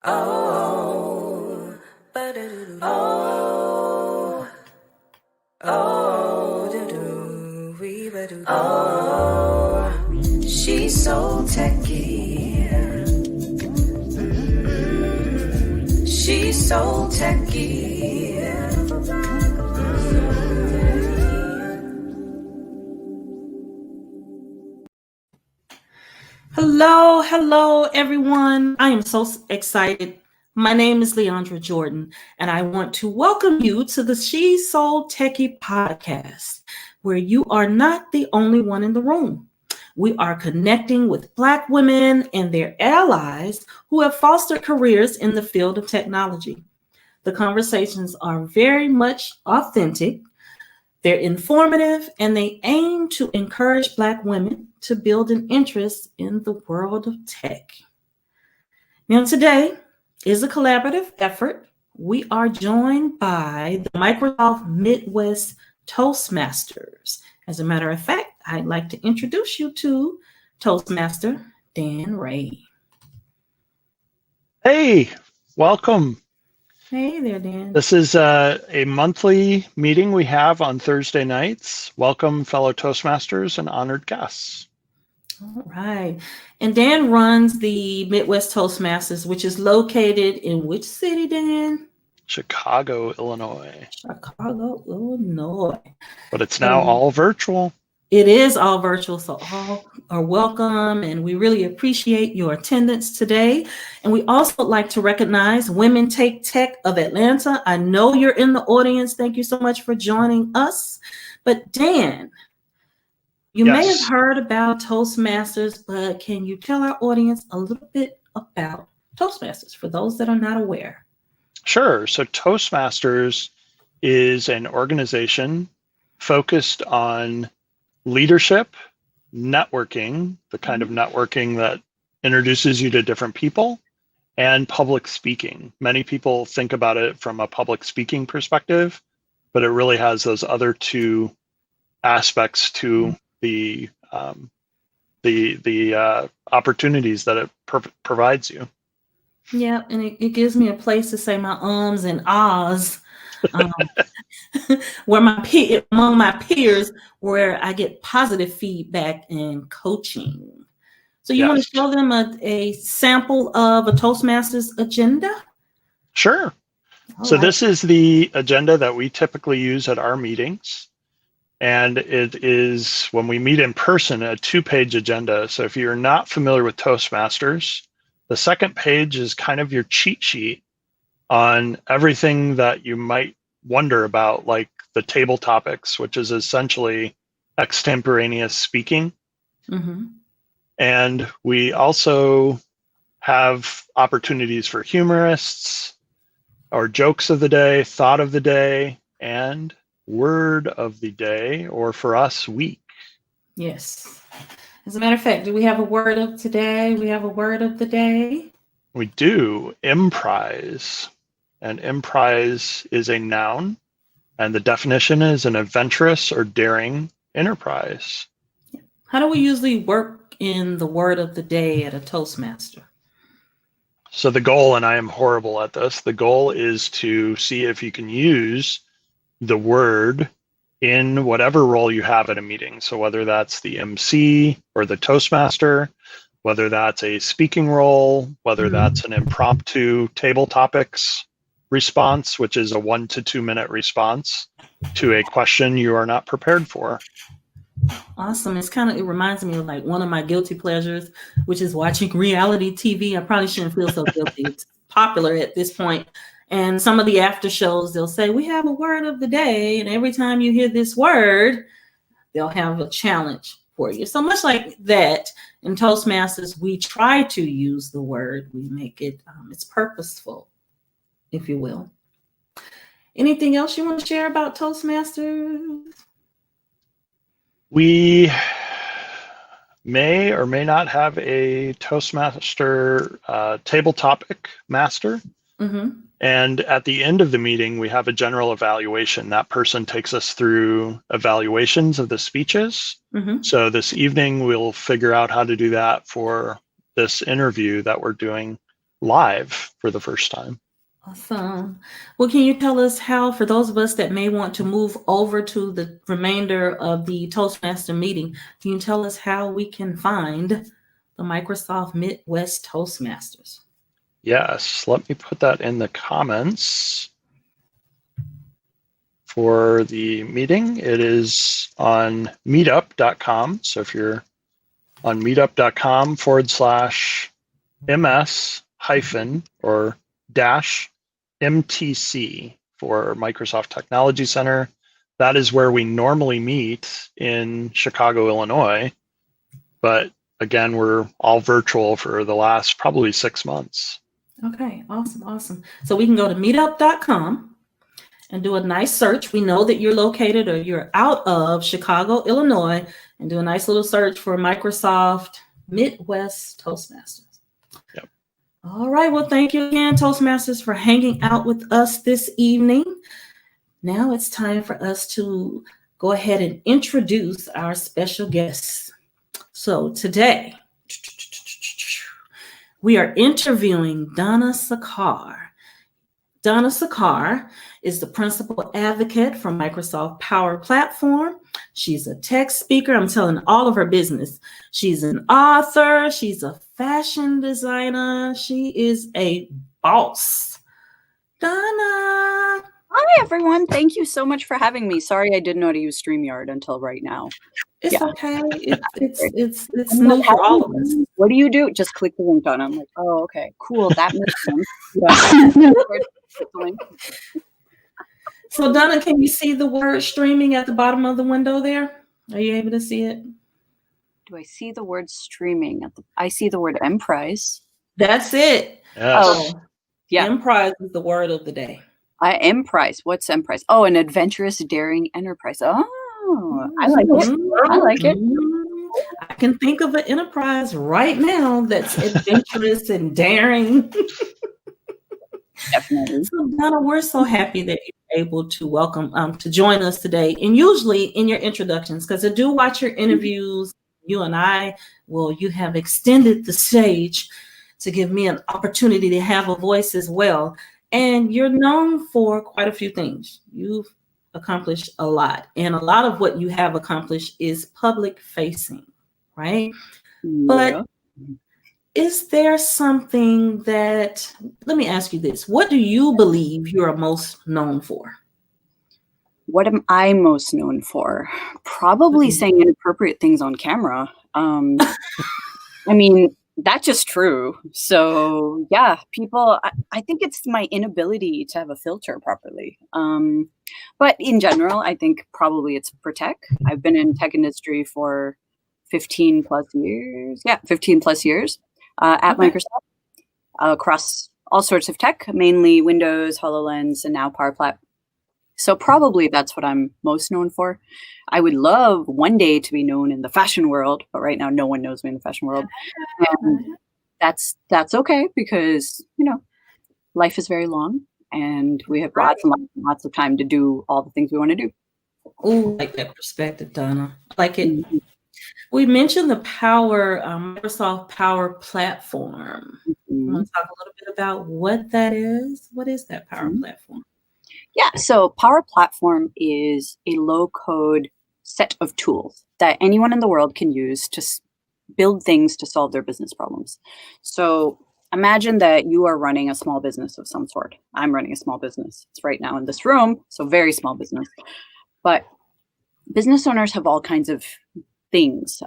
Oh, ba-da-doo-doo. Oh, oh, doo-doo, wee-ba-doo-doo. Oh, she's so techie. She's so techie. Hello, everyone. I am so excited. My name is Leandra Jordan, and I want to welcome you to the She's So Techie podcast, where you are not the only one in the room. We are connecting with Black women and their allies who have fostered careers in the field of technology. The conversations are very much authentic. They're informative, and they aim to encourage Black women to build an interest in the world of tech. Now, today is a collaborative effort. We are joined by the Microsoft Midwest Toastmasters. As a matter of fact, I'd like to introduce you to Toastmaster Dan Ray. Hey, welcome. Hey there, Dan. This is a monthly meeting we have on Thursday nights. Welcome, fellow Toastmasters and honored guests. All right. And Dan runs the Midwest Toastmasters, which is located in which city, Dan? Chicago, Illinois. Chicago, Illinois. But it's now all virtual. It is all virtual, so all are welcome, and we really appreciate your attendance today. And we also like to recognize Women Take Tech of Atlanta. I know you're in the audience. Thank you so much for joining us. But Dan, you may have heard about Toastmasters, but can you tell our audience a little bit about Toastmasters for those that are not aware? Sure. So Toastmasters is an organization focused on leadership, networking, the kind of networking that introduces you to different people, and public speaking. Many people think about it from a public speaking perspective, but it really has those other two aspects to the opportunities that it provides you. Yeah, and it gives me a place to say my ums and ahs. Where among my peers, where I get positive feedback and coaching. So you want to show them a sample of a Toastmasters agenda? Sure. So this is the agenda that we typically use at our meetings. And it is, when we meet in person, a 2-page agenda. So if you're not familiar with Toastmasters, the second page is kind of your cheat sheet on everything that you might wonder about, like the table topics, which is essentially extemporaneous speaking. Mm-hmm. And we also have opportunities for humorists, or jokes of the day, thought of the day, and word of the day, or for us, week. Yes. As a matter of fact, do we have a word of today? We have a word of the day? We do. Emprise. And emprise is a noun, and the definition is an adventurous or daring enterprise. How do we usually work in the word of the day at a Toastmaster? So the goal, and I am horrible at this, the goal is to see if you can use the word in whatever role you have at a meeting. So whether that's the MC or the Toastmaster, whether that's a speaking role, whether that's an impromptu table topics response, which is a 1 to 2 minute response to a question you are not prepared for. Awesome. It reminds me of like one of my guilty pleasures, which is watching reality TV. I probably shouldn't feel so guilty. It's popular at this point. And some of the after shows, they'll say, we have a word of the day. And every time you hear this word, they'll have a challenge for you. So much like that, in Toastmasters, we try to use the word. We make it, it's purposeful, if you will. Anything else you want to share about Toastmasters? We may or may not have a Toastmaster table topic master. Mm-hmm. And at the end of the meeting, we have a general evaluation. That person takes us through evaluations of the speeches. Mm-hmm. So this evening, we'll figure out how to do that for this interview that we're doing live for the first time. Awesome. Well, can you tell us how, for those of us that may want to move over to the remainder of the Toastmaster meeting, can you tell us how we can find the Microsoft Midwest Toastmasters? Yes, let me put that in the comments for the meeting. It is on meetup.com. So if you're on meetup.com/ms hyphen or dash MTC for Microsoft Technology Center, that is where we normally meet in Chicago, Illinois. But again, we're all virtual for the last probably 6 months. Okay, awesome. So we can go to meetup.com and do a nice search. We know that you're located or you're out of Chicago, Illinois, and do a nice little search for Microsoft Midwest Toastmasters. Yep. All right. Well, thank you again, Toastmasters, for hanging out with us this evening. Now it's time for us to go ahead and introduce our special guests. So today, we are interviewing Dona Sarkar. Dona Sarkar is the principal advocate for Microsoft PowerPlatform. She's a tech speaker. I'm telling all of her business. She's an author. She's a fashion designer. She is a boss. Dona. Hi, everyone. Thank you so much for having me. Sorry I didn't know how to use StreamYard until right now. It's okay. It's new for all of us. What do you do? Just click the link on it. I'm like, oh, okay, cool. That makes sense. Yeah. So, Donna, can you see the word streaming at the bottom of the window there? Are you able to see it? Do I see the word streaming? I see the word emprise. That's it. Yes. Oh, yeah. Emprise is the word of the day. Emprise. What's emprise? Oh, an adventurous, daring enterprise. Oh, I like it. I like it. I can think of an enterprise right now that's adventurous and daring. Definitely. So, Donna, we're so happy that you're able to welcome to join us today. And usually in your introductions, because I do watch your interviews, you have extended the stage to give me an opportunity to have a voice as well. And you're known for quite a few things. You've accomplished a lot. And a lot of what you have accomplished is public facing, right? Yeah. But is there something that, let me ask you this, what do you believe you're most known for? What am I most known for? Probably saying inappropriate things on camera. I mean, that's just true. So yeah, people, I think it's my inability to have a filter properly. But in general, I think probably it's for tech. I've been in tech industry for 15 plus years. Yeah, 15 plus years at Microsoft across all sorts of tech, mainly Windows, HoloLens, and now PowerPlat. So probably that's what I'm most known for. I would love one day to be known in the fashion world, but right now no one knows me in the fashion world. And that's okay because, life is very long and we have lots and lots of time to do all the things we want to do. Oh, I like that perspective, Donna. I like it. Mm-hmm. We mentioned the Microsoft Power Platform. Mm-hmm. I want to talk a little bit about what that is. What is that Power Platform? Yeah, so Power Platform is a low-code set of tools that anyone in the world can use to build things to solve their business problems. So imagine that you are running a small business of some sort. I'm running a small business. It's right now in this room, so very small business. But business owners have all kinds of things,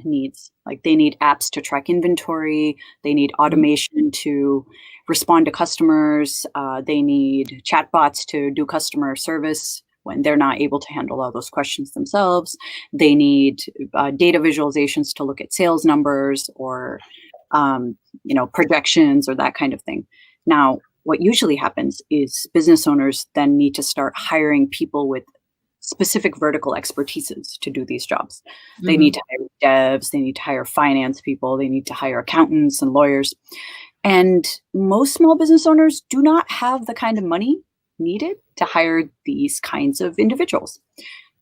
needs. Like they need apps to track inventory. They need automation to respond to customers. They need chatbots to do customer service when they're not able to handle all those questions themselves. They need data visualizations to look at sales numbers or projections or that kind of thing. Now, what usually happens is business owners then need to start hiring people with specific vertical expertises to do these jobs. Mm-hmm. They need to hire devs, they need to hire finance people, they need to hire accountants and lawyers. And most small business owners do not have the kind of money needed to hire these kinds of individuals.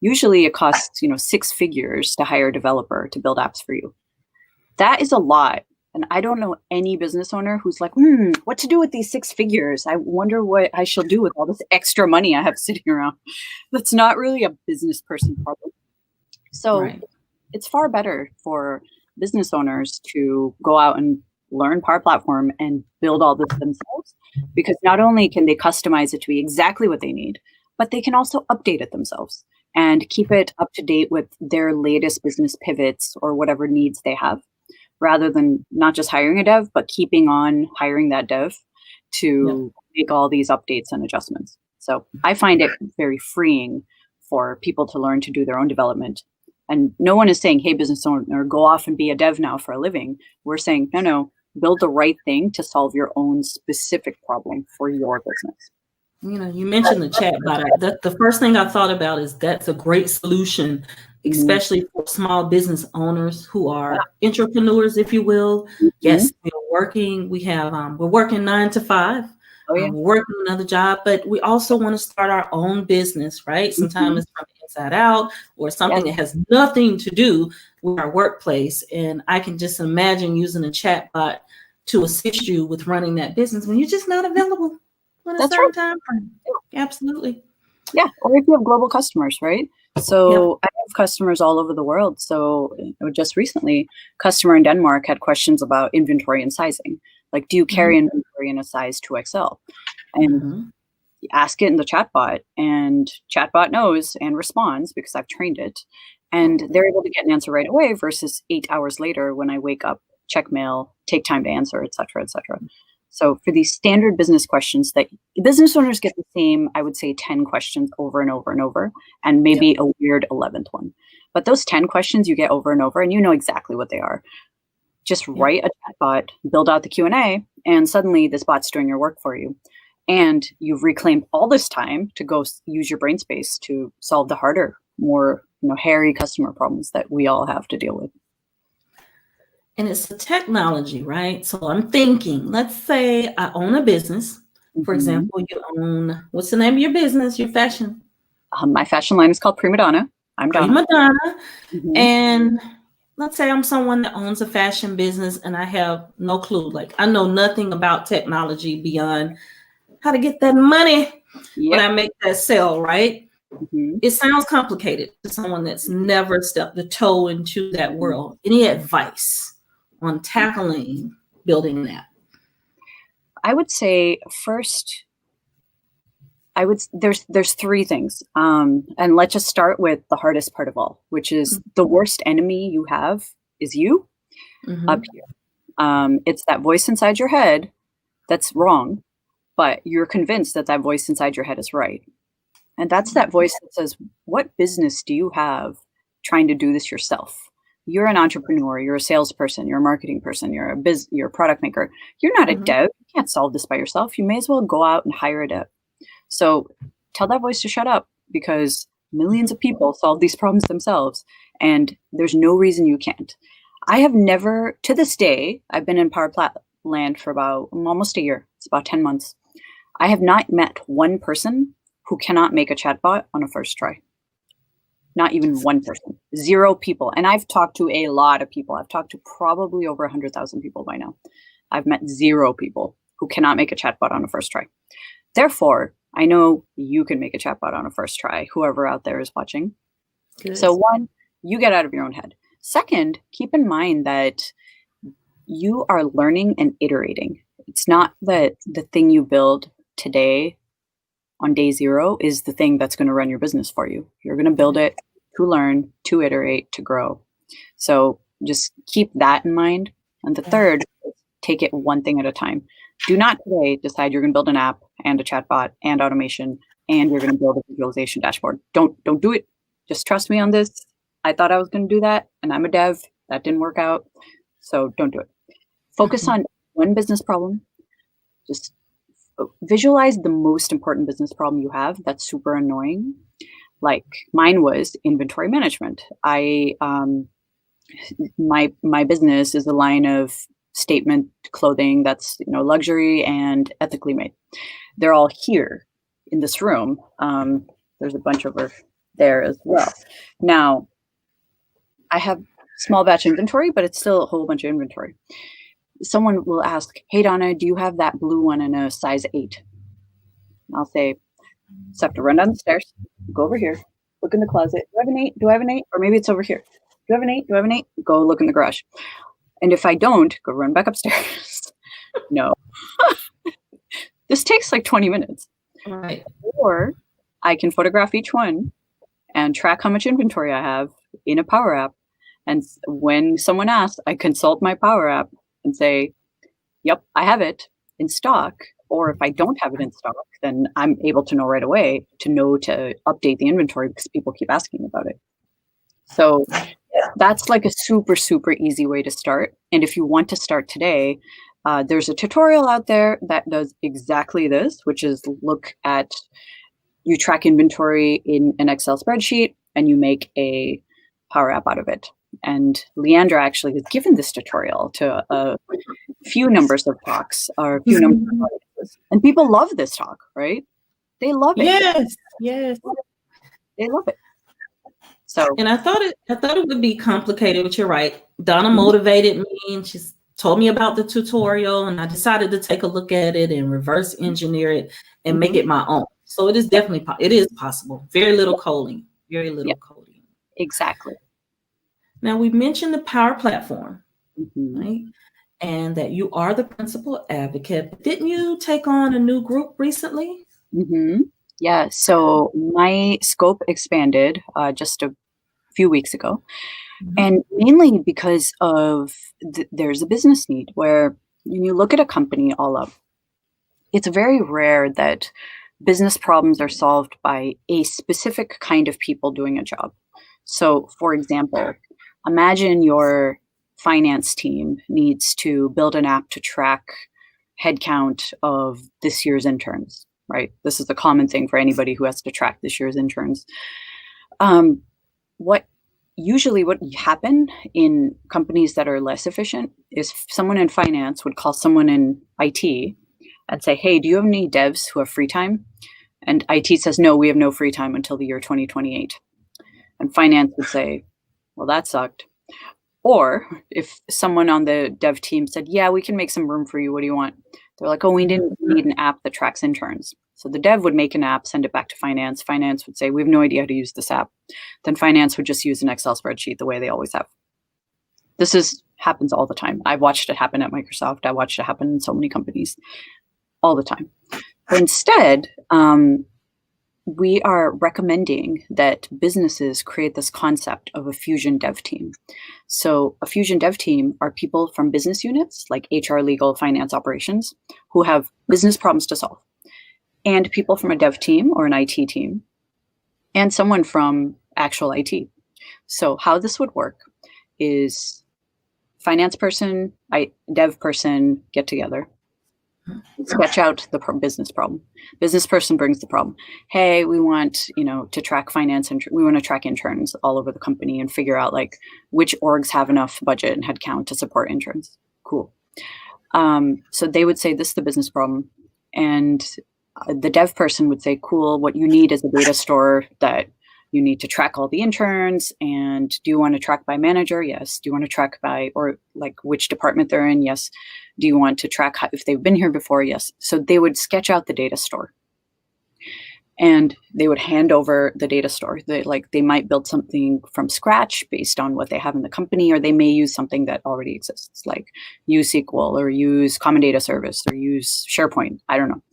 Usually it costs, 6 figures to hire a developer to build apps for you. That is a lot And I don't know any business owner who's like, what to do with these 6 figures? I wonder what I shall do with all this extra money I have sitting around. That's not really a business person problem. So Right. it's far better for business owners to go out and learn Power Platform and build all this themselves, because not only can they customize it to be exactly what they need, but they can also update it themselves and keep it up to date with their latest business pivots or whatever needs they have, rather than not just hiring a dev, but keeping on hiring that dev to make all these updates and adjustments. So I find it very freeing for people to learn to do their own development. And no one is saying, hey, business owner, go off and be a dev now for a living. We're saying, no, build the right thing to solve your own specific problem for your business. You know, you mentioned the chat bot. The first thing I thought about is that's a great solution, especially for small business owners who are entrepreneurs, if you will. Yes, we're working 9 to 5. We're working another job, but we also want to start our own business, right? Sometimes it's from the inside out or something that has nothing to do with our workplace. And I can just imagine using a chat bot to assist you with running that business when you're just not available on a certain time frame. Absolutely. Yeah. Or if you have global customers, right? So I have customers all over the world. So just recently, customer in Denmark had questions about inventory and sizing. Like, do you carry inventory in a size 2XL? And ask it in the chatbot, and chatbot knows and responds because I've trained it. And they're able to get an answer right away versus 8 hours later when I wake up, check mail, take time to answer, et cetera, et cetera. So for these standard business questions that business owners get the same, I would say 10 questions over and over and over, and maybe a weird 11th one. But those 10 questions you get over and over, and you know exactly what they are. Just write a chatbot, build out the Q&A, and suddenly this bot's doing your work for you. And you've reclaimed all this time to go use your brain space to solve the harder, more hairy customer problems that we all have to deal with. And it's the technology, right? So I'm thinking, let's say I own a business. For example, you own, what's the name of your business, your fashion? My fashion line is called Prima Donna. I'm Donna. Prima Donna. And let's say I'm someone that owns a fashion business and I have no clue. Like, I know nothing about technology beyond how to get that money when I make that sale, right? It sounds complicated to someone that's never stepped a toe into that world. Any advice on tackling building that? I would say first, there's 3 things. And let's just start with the hardest part of all, which is the worst enemy you have is you up here. It's that voice inside your head that's wrong, but you're convinced that voice inside your head is right. And that's that voice that says, what business do you have trying to do this yourself? You're an entrepreneur, you're a salesperson, you're a marketing person, you're a product maker. You're not a dev. You can't solve this by yourself. You may as well go out and hire a dev. So tell that voice to shut up, because millions of people solve these problems themselves, and there's no reason you can't. I have never, to this day, I've been in PowerPlat land for about almost a year. It's about 10 months. I have not met one person who cannot make a chatbot on a first try. Not even one person. 0 people. And I've talked to a lot of people. I've talked to probably over 100,000 people by now. I've met 0 people who cannot make a chatbot on a first try. Therefore, I know you can make a chatbot on a first try, whoever out there is watching. Good. So 1, you get out of your own head. 2nd, keep in mind that you are learning and iterating. It's not that the thing you build today on day 0 is the thing that's going to run your business for you. You're going to build it to learn, to iterate, to grow. So just keep that in mind. And the 3rd, take it one thing at a time. Do not today decide you're going to build an app and a chatbot and automation, and you're going to build a visualization dashboard. Don't do it. Just trust me on this. I thought I was going to do that, and I'm a dev. That didn't work out. So don't do it. Focus on one business problem. Just visualize the most important business problem you have that's super annoying. Like mine was inventory management. My business is a line of statement clothing that's luxury and ethically made. They're all here in this room. There's a bunch over there as well. Now, I have small batch inventory, but it's still a whole bunch of inventory. someone will ask, hey, Donna, do you have that blue one in a size 8? And I'll say, so I have to run down the stairs, go over here, look in the closet. Do I have an 8? Do I have an 8? Or maybe it's over here. Do I have an 8? Do I have an 8? Go look in the garage. And if I don't, go run back upstairs. No. This takes like 20 minutes. Right. Or I can photograph each one and track how much inventory I have in a Power App. And when someone asks, I consult my Power App and say, yep, I have it in stock. Or if I don't have it in stock, then I'm able to know right away to update the inventory because people keep asking about it. So that's like a super, super easy way to start. And if you want to start today, there's a tutorial out there that does exactly this, which is you track inventory in an Excel spreadsheet and you make a Power App out of it. And Leandra actually has given this tutorial to a few numbers of talks or a few numbers of audiences. And people love this talk, right? They love it. Yes. They love it. So, and I thought it would be complicated, but you're right. Donna motivated me and she's told me about the tutorial, and I decided to take a look at it and reverse engineer it and make it my own. So it is definitely it is possible. Very little coding. Very little coding. Exactly. Now we mentioned the Power Platform, right? And that you are the principal advocate. Didn't you take on a new group recently? Yeah. So my scope expanded just a few weeks ago. And mainly because of there's a business need where when you look at a company all up, it's very rare that business problems are solved by a specific kind of people doing a job. So for example, imagine your finance team needs to build an app to track headcount of this year's interns, right? This is a common thing for anybody who has to track this year's interns. What happen in companies that are less efficient is someone in finance would call someone in IT and say, hey, do you have any devs who have free time? And IT says, no, we have no free time until the year 2028. And finance would say, well, that sucked. Or if someone on the dev team said, yeah, we can make some room for you. What do you want? They're like, oh, we didn't need an app that tracks interns. So the dev would make an app, send it back to finance. Finance would say, we have no idea how to use this app. Then finance would just use an Excel spreadsheet the way they always have. This happens all the time. I've watched it happen at Microsoft. I watched it happen in so many companies all the time. But instead, we are recommending that businesses create this concept of a fusion dev team. So a fusion dev team are people from business units like HR, legal, finance, operations, who have business problems to solve. And people from a dev team or an IT team, and someone from actual IT. So how this would work is finance person, dev person get together, sketch out the business problem. Business person brings the problem. Hey, we want to track finance and we want to track interns all over the company and figure out like which orgs have enough budget and headcount to support interns. Cool. So they would say this is the business problem, and the dev person would say, cool, what you need is a data store that you need to track all the interns. And do you want to track by manager? Yes. Do you want to track by, or like which department they're in? Yes. Do you want to track if they've been here before? Yes. So they would sketch out the data store and they would hand over the data store. They might build something from scratch based on what they have in the company, or they may use something that already exists, like use SQL or use Common Data Service or use SharePoint. I don't know.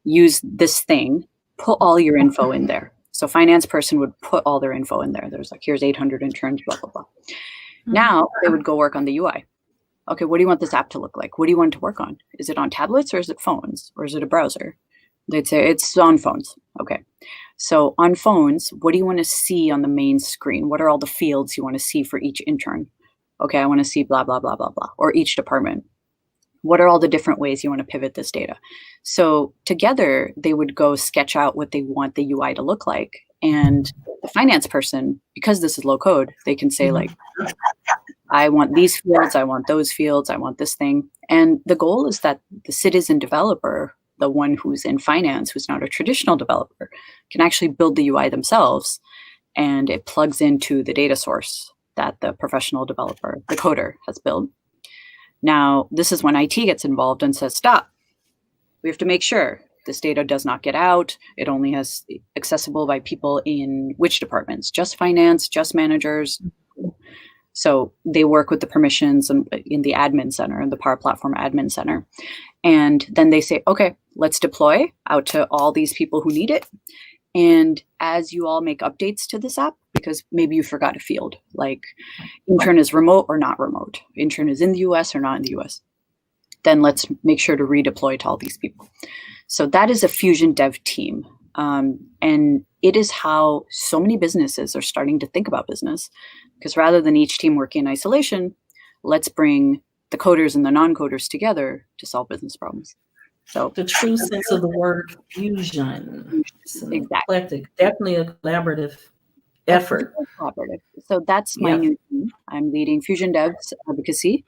Use this thing, put all your info in there. So finance person would put all their info in there. There's like, here's 800 interns, blah, blah, blah. Now they would go work on the UI. Okay, what do you want this app to look like? What do you want it to work on? Is it on tablets or is it phones or is it a browser? They'd say it's on phones. Okay, so on phones, what do you want to see on the main screen? What are all the fields you want to see for each intern? Okay, I want to see blah, blah, blah, blah, blah, or each department. What are all the different ways you want to pivot this data? So together, they would go sketch out what they want the UI to look like. And the finance person, because this is low code, they can say like, I want these fields, I want those fields, I want this thing. And the goal is that the citizen developer, the one who's in finance, who's not a traditional developer, can actually build the UI themselves. And it plugs into the data source that the professional developer, the coder, has built. Now, this is when IT gets involved and says, stop. We have to make sure this data does not get out. It only has accessible by people in which departments? Just finance, just managers. So they work with the permissions in the admin center, in the Power Platform admin center. And then they say, okay, let's deploy out to all these people who need it. And as you all make updates to this app, because maybe you forgot a field, like intern is remote or not remote, intern is in the US or not in the US, then let's make sure to redeploy to all these people. So that is a Fusion Dev team. And it is how so many businesses are starting to think about business, because rather than each team working in isolation, let's bring the coders and the non-coders together to solve business problems. So the true sense of the word fusion. Exactly. Eclectic, definitely a collaborative effort. So that's my new team. I'm leading Fusion Dev's advocacy.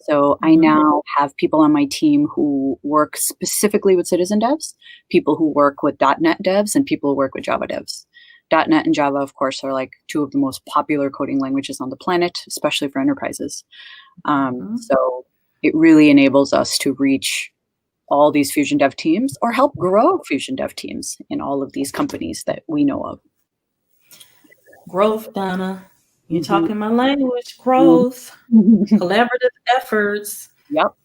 So I now have people on my team who work specifically with citizen devs, people who work with .NET devs, and people who work with Java devs. .NET and Java, of course, are like two of the most popular coding languages on the planet, especially for enterprises. So it really enables us to reach all these Fusion Dev teams or help grow Fusion Dev teams in all of these companies that we know of. Growth, Donna. You're talking my language. Growth, collaborative efforts,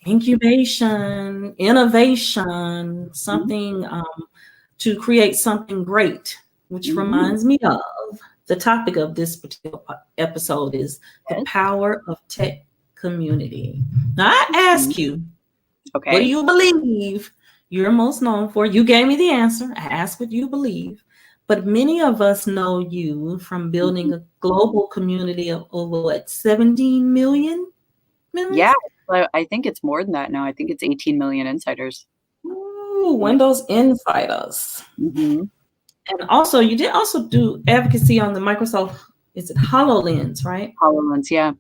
incubation, innovation, something to create something great, which reminds me of the topic of this particular episode is the power of tech community. Now, I ask you, what do you believe you're most known for? You gave me the answer. I asked what you believe. But many of us know you from building a global community of over 17 million? Yeah, I think it's more than that now. I think it's 18 million insiders. Ooh, Windows Insiders. And also, you did also do advocacy on the Microsoft, is it HoloLens, right? HoloLens, yeah.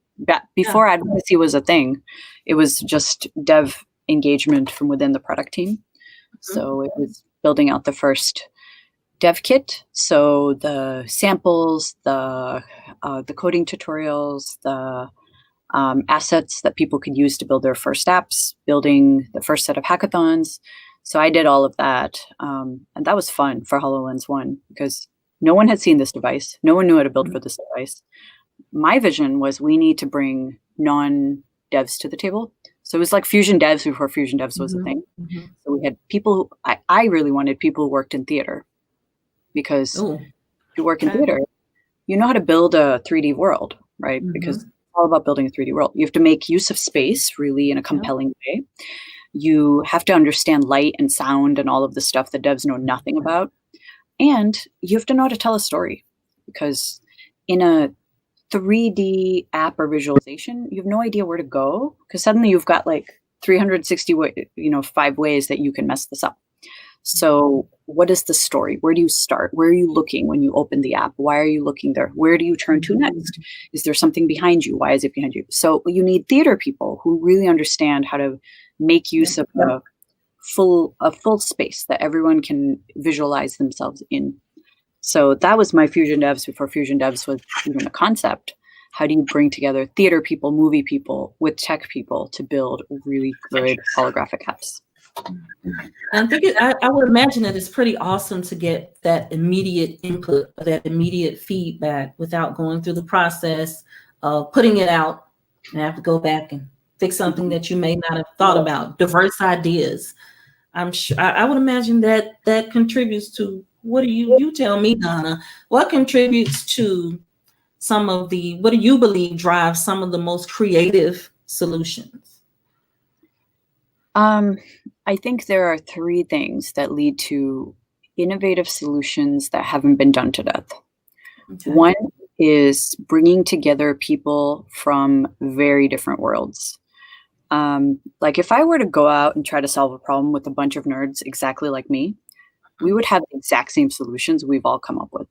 Before advocacy was a thing, it was just dev engagement from within the product team. So it was building out the first dev kit. So the samples, the coding tutorials, the assets that people could use to build their first apps, building the first set of hackathons. So I did all of that. And that was fun for HoloLens 1 because no one had seen this device. No one knew how to build for this device. My vision was we need to bring non-devs to the table. So it was like Fusion Devs before Fusion Devs was a thing. So we had people who, I really wanted people who worked in theater because if you work in theater, you know how to build a 3D world, right? Because it's all about building a 3D world. You have to make use of space really in a compelling way. You have to understand light and sound and all of the stuff that devs know nothing about. And you have to know how to tell a story because in a 3D app or visualization, you have no idea where to go because suddenly you've got like 365 ways that you can mess this up. So what is the story? Where do you start? Where are you looking when you open the app? Why are you looking there? Where do you turn to next? Is there something behind you? Why is it behind you? So you need theater people who really understand how to make use of a full space that everyone can visualize themselves in. So that was my Fusion Devs before Fusion Devs was even a concept. How do you bring together theater people, movie people with tech people to build really good holographic apps? I think I would imagine that it's pretty awesome to get that immediate input, that immediate feedback without going through the process of putting it out and have to go back and fix something that you may not have thought about. Diverse ideas. I'm sure I would imagine that contributes to what do you tell me, Donna? What contributes to some of the what do you believe drives some of the most creative solutions? I think there are three things that lead to innovative solutions that haven't been done to death. One is bringing together people from very different worlds. Like if I were to go out and try to solve a problem with a bunch of nerds exactly like me, we would have the exact same solutions we've all come up with.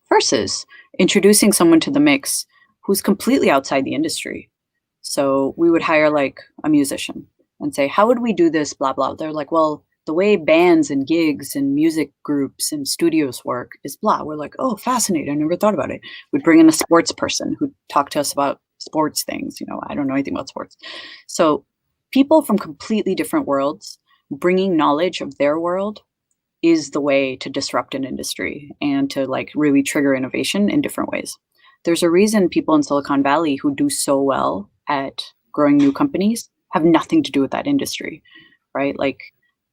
Versus introducing someone to the mix who's completely outside the industry. So we would hire like a musician and say, how would we do this, blah, blah. They're like, well, the way bands and gigs and music groups and studios work is blah. We're like, oh, fascinating. I never thought about it. We'd bring in a sports person who'd talk to us about sports things. I don't know anything about sports. So people from completely different worlds bringing knowledge of their world is the way to disrupt an industry and to like really trigger innovation in different ways. There's a reason people in Silicon Valley who do so well at growing new companies have nothing to do with that industry, right? Like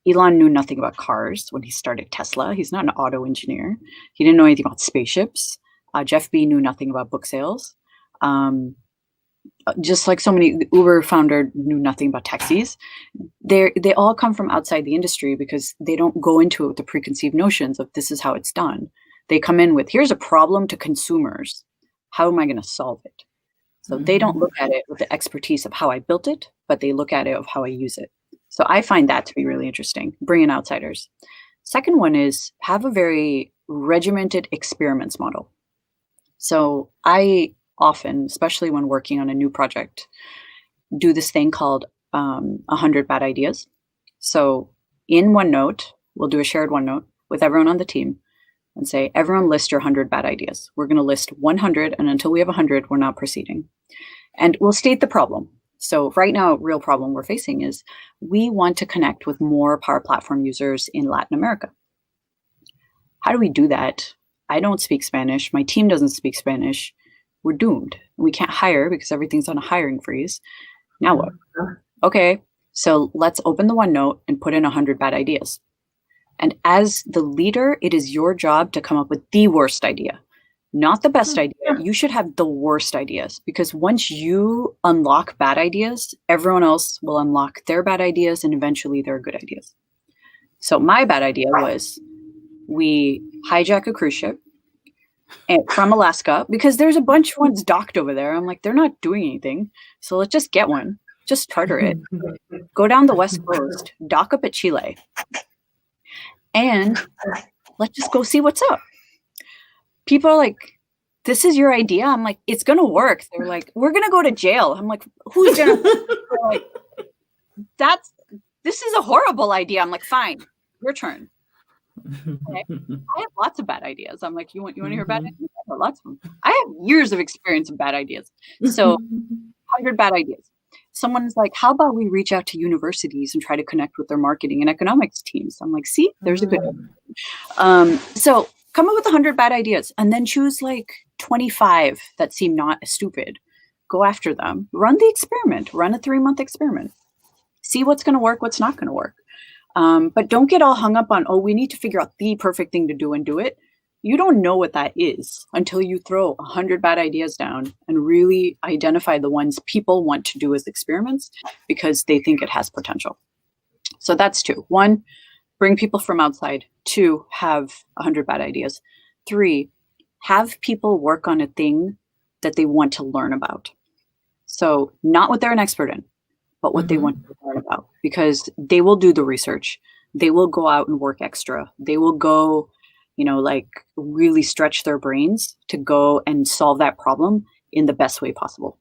Elon knew nothing about cars when he started Tesla. He's not an auto engineer. He didn't know anything about spaceships. Jeff B knew nothing about book sales. Just like so many, the Uber founder knew nothing about taxis. They all come from outside the industry because they don't go into it with the preconceived notions of this is how it's done. They come in with, here's a problem to consumers. How am I going to solve it? So they don't look at it with the expertise of how I built it, but they look at it of how I use it. So I find that to be really interesting, bring in outsiders. Second one is have a very regimented experiments model. So I often, especially when working on a new project, do this thing called 100 bad ideas. So in OneNote, we'll do a shared OneNote with everyone on the team and say, everyone list your 100 bad ideas. We're going to list 100, and until we have 100, we're not proceeding. And we'll state the problem. So right now, a real problem we're facing is we want to connect with more Power Platform users in Latin America. How do we do that? I don't speak Spanish. My team doesn't speak Spanish. We're doomed. We can't hire because everything's on a hiring freeze. Now what? Okay, so let's open the OneNote and put in 100 bad ideas. And as the leader, it is your job to come up with the worst idea, not the best idea. You should have the worst ideas, because once you unlock bad ideas, everyone else will unlock their bad ideas, and eventually their good ideas. So my bad idea was we hijack a cruise ship from Alaska, because there's a bunch of ones docked over there. I'm like, they're not doing anything. So let's just get one, just charter it, go down the West Coast, dock up at Chile, and let's just go see what's up. People are like, this is your idea? I'm like, it's going to work. They're like, we're going to go to jail. I'm like, who's going to? Like, this is a horrible idea. I'm like, fine, your turn. Okay. I have lots of bad ideas. I'm like, you want to hear bad ideas? I have lots of them. I have years of experience of bad ideas. So 100 bad ideas. Someone's like, how about we reach out to universities and try to connect with their marketing and economics teams? I'm like, see, there's a good idea. So come up with 100 bad ideas and then choose like 25 that seem not stupid. Go after them. Run the experiment. Run a 3-month experiment. See what's going to work, what's not going to work. But don't get all hung up on, we need to figure out the perfect thing to do and do it. You don't know what that is until you throw 100 bad ideas down and really identify the ones people want to do as experiments because they think it has potential. So that's 2. 1, bring people from outside. 2, have 100 bad ideas. 3, have people work on a thing that they want to learn about. So not what they're an expert in, but what they want to learn about, because they will do the research. They will go out and work extra. They will go, like really stretch their brains to go and solve that problem in the best way possible,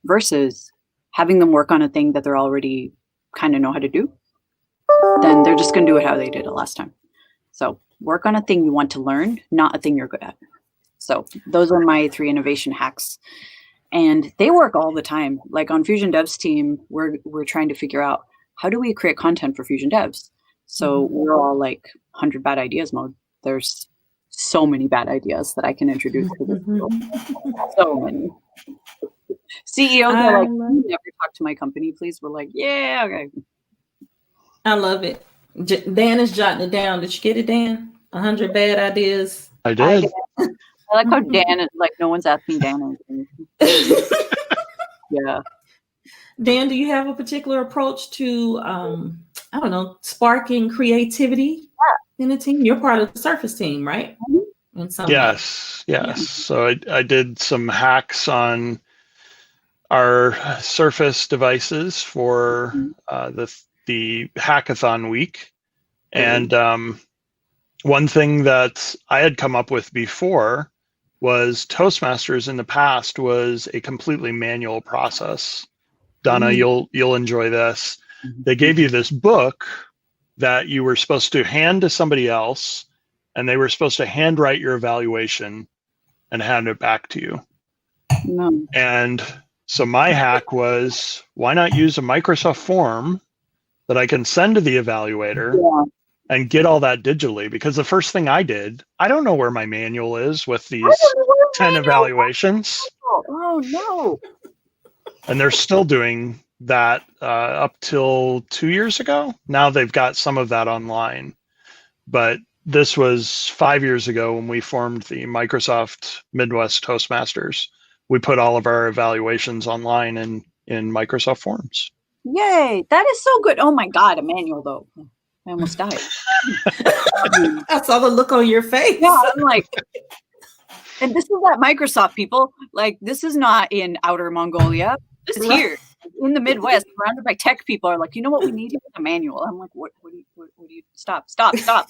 versus having them work on a thing that they're already kind of know how to do. Then they're just going to do it how they did it last time. So work on a thing you want to learn, not a thing you're good at. So those are my 3 innovation hacks. And they work all the time. Like on Fusion Dev's team, we're trying to figure out, how do we create content for Fusion Devs? So we're all like 100 bad ideas mode. There's so many bad ideas that I can introduce to this field. So many. CEOs are like, never talk to my company, please. We're like, yeah, okay. I love it. Dan is jotting it down. Did you get it, Dan? 100 bad ideas. I did. I like how Dan is like, no one's asking Dan anything. Yeah. Dan, do you have a particular approach to, sparking creativity in a team? You're part of the Surface team, right? Yes. Yeah. So I did some hacks on our Surface devices for the hackathon week. And one thing that I had come up with before was Toastmasters in the past was a completely manual process. Donna, you'll enjoy this. They gave you this book that you were supposed to hand to somebody else, and they were supposed to handwrite your evaluation and hand it back to you. No. And So my hack was, why not use a Microsoft form that I can send to the evaluator and get all that digitally? Because the first thing I did, I don't know where my manual is with these 10 evaluations. Oh no. And they're still doing that up till 2 years ago. Now they've got some of that online. But this was 5 years ago when we formed the Microsoft Midwest Toastmasters. We put all of our evaluations online in Microsoft Forms. Yay. That is so good. Oh my God, a manual though. I almost died. I saw the look on your face. Yeah, I'm like, and this is at Microsoft, people. Like, this is not in outer Mongolia. This is here in the Midwest, surrounded by tech people. Are like, you know what we need here? A manual. I'm like, what do you? Stop. I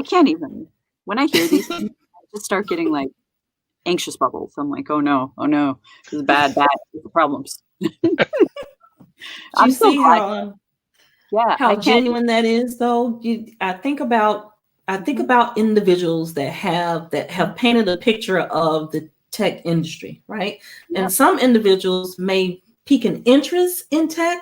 can't even. When I hear these things, I just start getting like anxious bubbles. I'm like, oh no, this is bad, problems. I'm so glad. How I genuine that is, though. I think about individuals that have painted a picture of the tech industry, right? Yep. And some individuals may pique an interest in tech,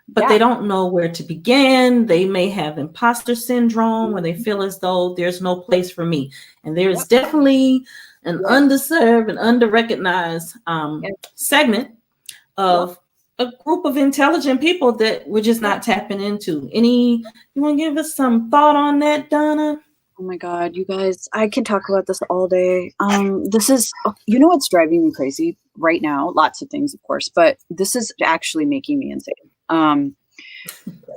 but they don't know where to begin. They may have imposter syndrome where they feel as though there's no place for me. And there's definitely an underserved and under-recognized segment of a group of intelligent people that we're just not tapping into. You want to give us some thought on that, Donna? Oh my God, you guys, I can talk about this all day. This is, what's driving me crazy right now? Lots of things, of course, but this is actually making me insane.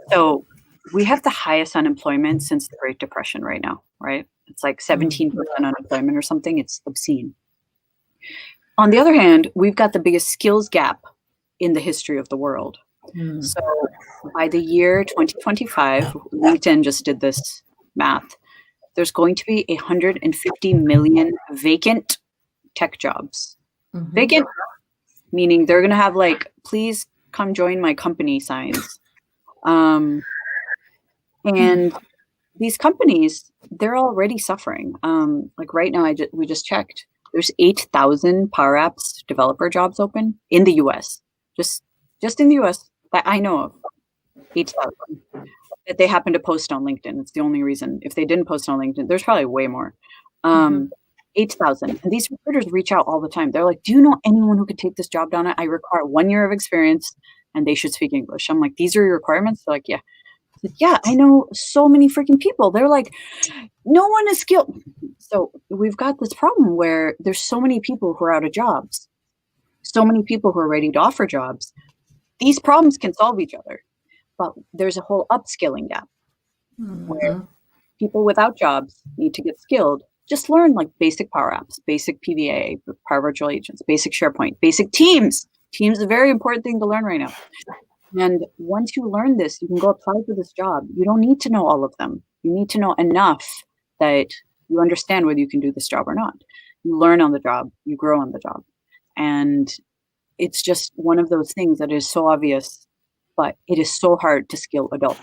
So we have the highest unemployment since the Great Depression right now, right? It's like 17% unemployment or something. It's obscene. On the other hand, we've got the biggest skills gap in the history of the world. So by the year 2025, LinkedIn just did this math. There's going to be 150 million vacant tech jobs. Vacant, meaning they're going to have like, please come join my company signs. And these companies, they're already suffering. Like right now, we just checked. There's 8,000 Power Apps developer jobs open in the US. Just in the US that I know of, 8,000 that they happen to post on LinkedIn. It's the only reason. If they didn't post on LinkedIn, there's probably way more. 8,000. And these recruiters reach out all the time. They're like, do you know anyone who could take this job, Donna? I require 1 year of experience and they should speak English. I'm like, these are your requirements? They're like, yeah. I said, yeah, I know so many freaking people. They're like, no one is skilled. So we've got this problem where there's so many people who are out of jobs. So many people who are ready to offer jobs. These problems can solve each other, but there's a whole upskilling gap where people without jobs need to get skilled. Just learn like basic Power Apps, basic PVA, Power Virtual Agents, basic SharePoint, basic Teams. Teams is a very important thing to learn right now. And once you learn this, you can go apply for this job. You don't need to know all of them. You need to know enough that you understand whether you can do this job or not. You learn on the job, you grow on the job. And it's just one of those things that is so obvious, but it is so hard to skill adults.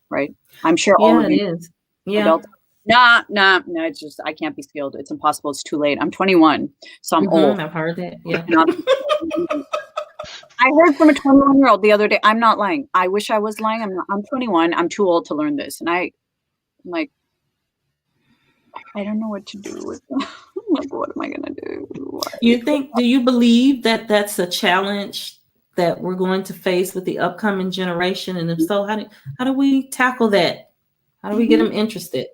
Right? I'm sure all of you is. Yeah. Adults. Nah, it's just, I can't be skilled. It's impossible. It's too late. I'm 21, so I'm old. I've heard that. Yeah. I heard from a 21-year-old the other day. I'm not lying. I wish I was lying. I'm 21. I'm too old to learn this. And I'm like, I don't know what to do with them. I'm like, what am I going to do? Do you believe that that's a challenge that we're going to face with the upcoming generation? And if so, how do we tackle that? How do we get them interested?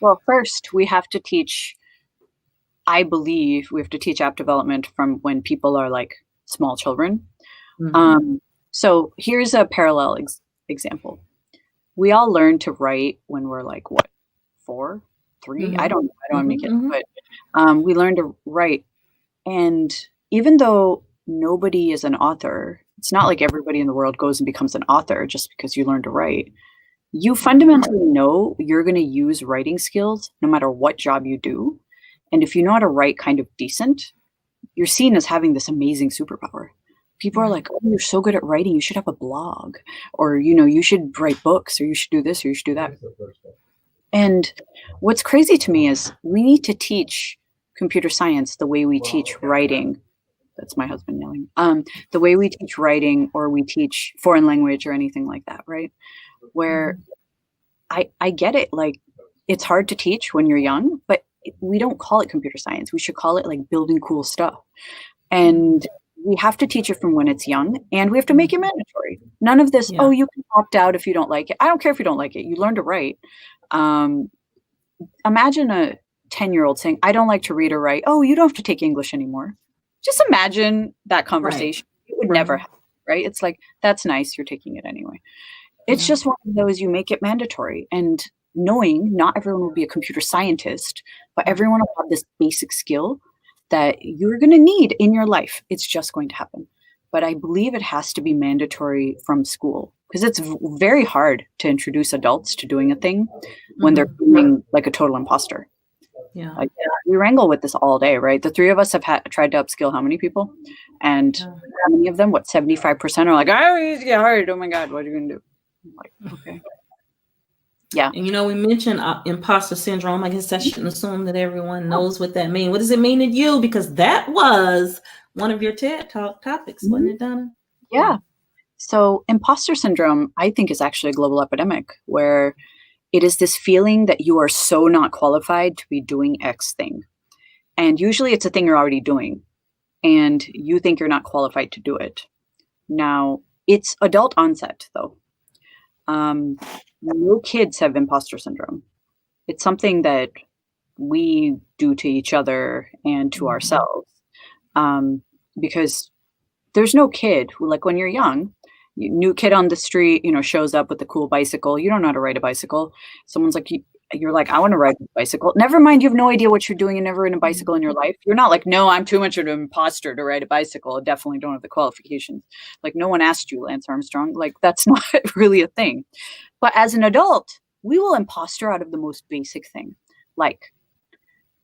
Well, first we have to teach, I believe we have to teach app development from when people are like small children. So here's a parallel example. We all learn to write when we're like, what, 4, 3? I don't have any kids, but we learn to write. And even though nobody is an author, it's not like everybody in the world goes and becomes an author just because you learn to write. You fundamentally know you're going to use writing skills no matter what job you do. And if you know how to write kind of decent, you're seen as having this amazing superpower. People are like, oh, you're so good at writing. You should have a blog, or, you should write books, or you should do this, or you should do that. And what's crazy to me is we need to teach computer science, the way we teach writing, that's my husband yelling, the way we teach writing or we teach foreign language or anything like that, right? Where I get it, like it's hard to teach when you're young, but we don't call it computer science. We should call it like building cool stuff. And we have to teach it from when it's young, and we have to make it mandatory. None of this, oh, you can opt out if you don't like it. I don't care if you don't like it. You learn to write. Imagine a 10-year-old saying, I don't like to read or write. Oh, you don't have to take English anymore. Just imagine that conversation. Right. It would never happen, right? It's like, that's nice. You're taking it anyway. It's just one of those, you make it mandatory. And knowing not everyone will be a computer scientist, but everyone will have this basic skill that you're going to need in your life. It's just going to happen. But I believe it has to be mandatory from school, because it's very hard to introduce adults to doing a thing when they're feeling like a total imposter. Yeah. Like, we wrangle with this all day, right? The three of us have tried to upskill how many people? And how many of them, 75% are like, oh, it's hard. Oh my God, what are you going to do? I'm like, okay. Yeah. And we mentioned imposter syndrome. I guess I shouldn't assume that everyone knows what that means. What does it mean to you? Because that was one of your TED Talk topics, wasn't it, Donna? Yeah. So imposter syndrome, I think, is actually a global epidemic, where it is this feeling that you are so not qualified to be doing X thing. And usually it's a thing you're already doing, and you think you're not qualified to do it. Now, it's adult onset, though. No kids have imposter syndrome. It's something that we do to each other and to ourselves, because there's no kid who, like when you're young, new kid on the street, shows up with a cool bicycle. You don't know how to ride a bicycle. Someone's like, you're like, I want to ride a bicycle. Never mind, you have no idea what you're doing and never ridden a bicycle in your life. You're not like, no, I'm too much of an imposter to ride a bicycle. I definitely don't have the qualifications. Like, no one asked you, Lance Armstrong. Like, that's not really a thing. But as an adult, we will imposter out of the most basic thing. Like,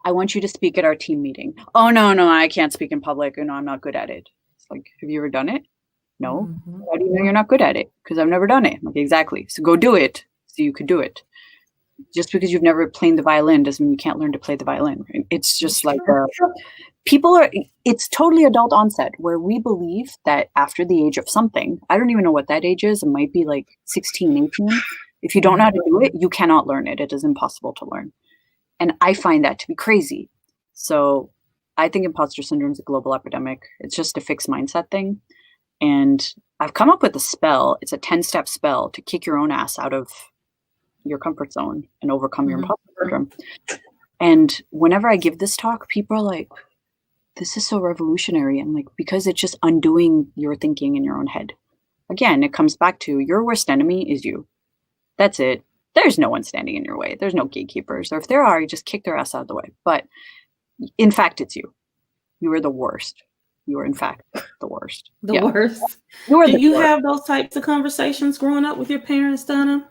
I want you to speak at our team meeting. Oh, no, I can't speak in public. I'm not good at it. It's like, have you ever done it? No. How do you know you're not good at it? Because I've never done it. Like, exactly. So go do it so you could do it. Just because you've never played the violin doesn't mean you can't learn to play the violin. It's just like it's totally adult onset, where we believe that after the age of something, I don't even know what that age is. It might be like 16, 18. If you don't know how to do it, you cannot learn it. It is impossible to learn. And I find that to be crazy. So I think imposter syndrome is a global epidemic. It's just a fixed mindset thing. And I've come up with a spell. It's a 10-step spell to kick your own ass out of your comfort zone and overcome your imposter syndrome. And whenever I give this talk, people are like, this is so revolutionary. I'm like, because it's just undoing your thinking in your own head. Again, it comes back to your worst enemy is you. That's it. There's no one standing in your way. There's no gatekeepers. Or if there are, you just kick their ass out of the way. But in fact, it's you. You are the worst. You are, in fact, the worst. The worst. Do you have those types of conversations growing up with your parents, Donna?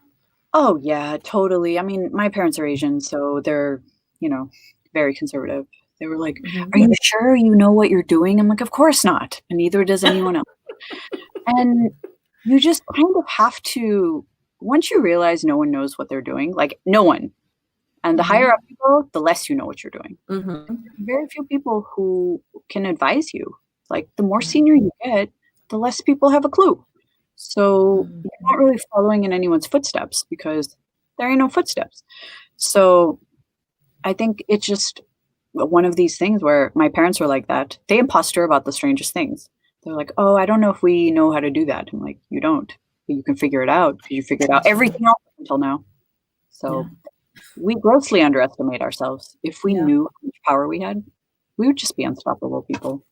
Oh, yeah, totally. I mean, my parents are Asian, so they're, very conservative. They were like, are you sure you know what you're doing? I'm like, of course not. And neither does anyone else. And you just kind of have to, once you realize no one knows what they're doing, like no one. And the higher up you go, the less you know what you're doing. Very few people who can advise you. Like, the more senior you get, the less people have a clue. So you're not really following in anyone's footsteps, because there ain't no footsteps. So I think it's just one of these things where my parents were like that. They imposter about the strangest things. They're like, oh, I don't know if we know how to do that. I'm like, you don't, but you can figure it out, because you figured out everything else until now. So we grossly underestimate ourselves. If we knew how much power we had, we would just be unstoppable people.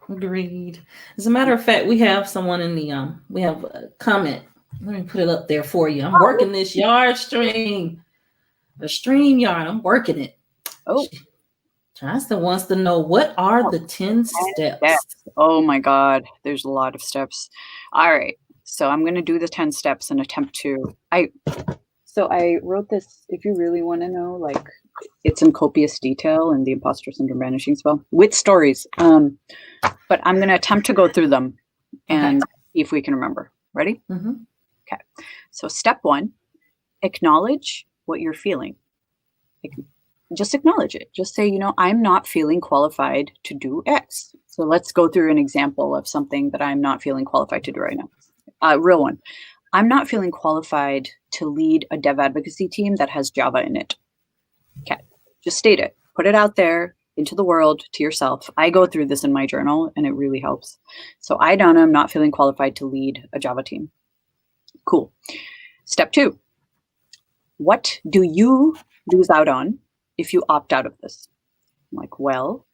Agreed. As a matter of fact, we have someone in the we have a comment. Let me put it up there for you. I'm working this yard stream, the stream yard. I'm working it. Oh, Johnston wants to know, what are the 10 steps? Oh my God, there's a lot of steps. All right, so I'm going to do the 10 steps and attempt to. So I wrote this. If you really want to know, like, it's in copious detail in the Imposter Syndrome Vanishing Spell with stories. But I'm going to attempt to go through them and see if we can remember. Ready? Okay. So step 1, acknowledge what you're feeling. just acknowledge it. Just say, I'm not feeling qualified to do X. So let's go through an example of something that I'm not feeling qualified to do right now. Real one. I'm not feeling qualified to lead a dev advocacy team that has Java in it. Okay, just state it. Put it out there into the world, to yourself. I go through this in my journal and it really helps. So I, Donna, am not feeling qualified to lead a Java team. Cool. Step 2. What do you lose out on if you opt out of this? I'm like, well,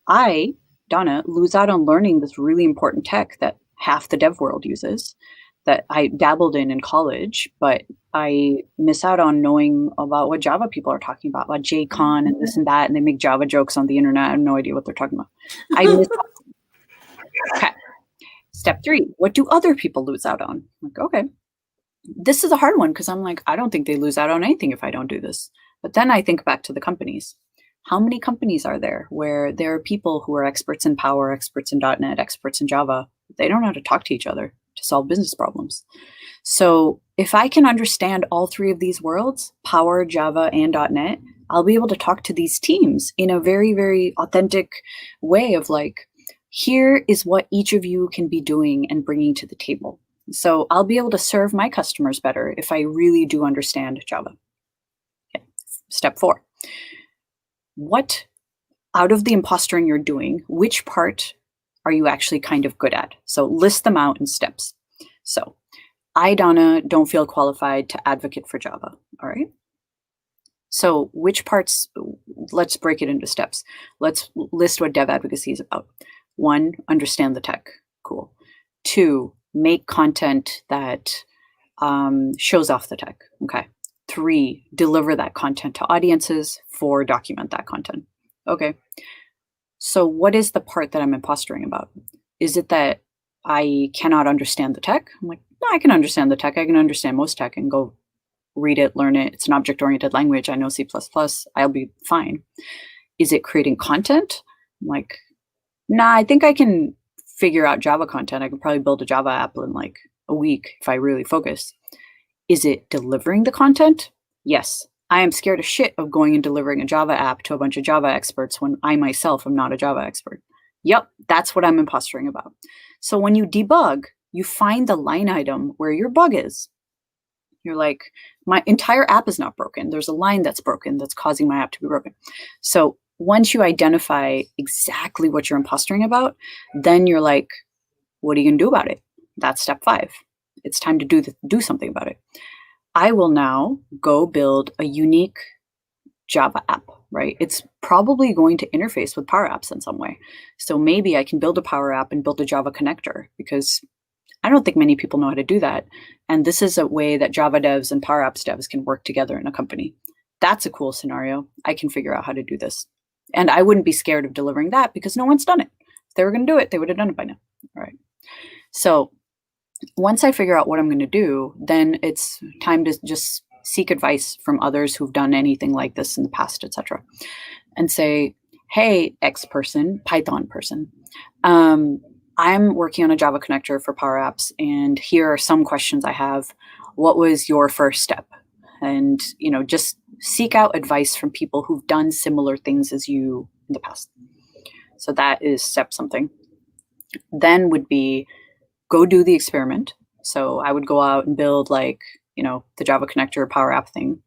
I, Donna, lose out on learning this really important tech that half the dev world uses, that I dabbled in college, but I miss out on knowing about what Java people are talking about JCon and this and that, and they make Java jokes on the internet. I have no idea what they're talking about. I miss out. Okay. Step 3, what do other people lose out on? I'm like, okay. This is a hard one because I'm like, I don't think they lose out on anything if I don't do this. But then I think back to the companies. How many companies are there where there are people who are experts in Power, experts in .NET, experts in Java? They don't know how to talk to each other to solve business problems. So if I can understand all 3 of these worlds, Power, Java, and .NET, I'll be able to talk to these teams in a very, very authentic way of like, here is what each of you can be doing and bringing to the table. So I'll be able to serve my customers better if I really do understand Java. Okay. Step 4. What out of the impostering you're doing, which part are you actually kind of good at? So list them out in steps. So I, Donna, don't feel qualified to advocate for Java. All right. So which parts, let's break it into steps. Let's list what dev advocacy is about. 1, understand the tech. Cool. 2, make content that shows off the tech. Okay. 3, deliver that content to audiences. 4, document that content. Okay. So what is the part that I'm impostering about? Is it that I cannot understand the tech? I'm like, no, I can understand the tech. I can understand most tech and go read it, learn it. It's an object-oriented language. I know C++. I'll be fine. Is it creating content? I'm like, nah, I think I can figure out Java content. I could probably build a Java app in like a week if I really focus. Is it delivering the content? Yes. I am scared as shit of going and delivering a Java app to a bunch of Java experts when I myself am not a Java expert. Yep, that's what I'm impostering about. So when you debug, you find the line item where your bug is. You're like, my entire app is not broken. There's a line that's broken that's causing my app to be broken. So once you identify exactly what you're impostering about, then you're like, what are you going to do about it? That's step 5. It's time to do something about it. I will now go build a unique Java app, right? It's probably going to interface with Power Apps in some way. So maybe I can build a Power App and build a Java connector because I don't think many people know how to do that. And this is a way that Java devs and Power Apps devs can work together in a company. That's a cool scenario. I can figure out how to do this. And I wouldn't be scared of delivering that because no one's done it. If they were going to do it, they would have done it by now. All right. So once I figure out what I'm going to do, then it's time to just seek advice from others who've done anything like this in the past, etc. And say, hey, X person, Python person, I'm working on a Java connector for Power Apps, and here are some questions I have. What was your first step? And, just seek out advice from people who've done similar things as you in the past. So that is step something. Then would be go do the experiment. So I would go out and build the Java connector Power App thing.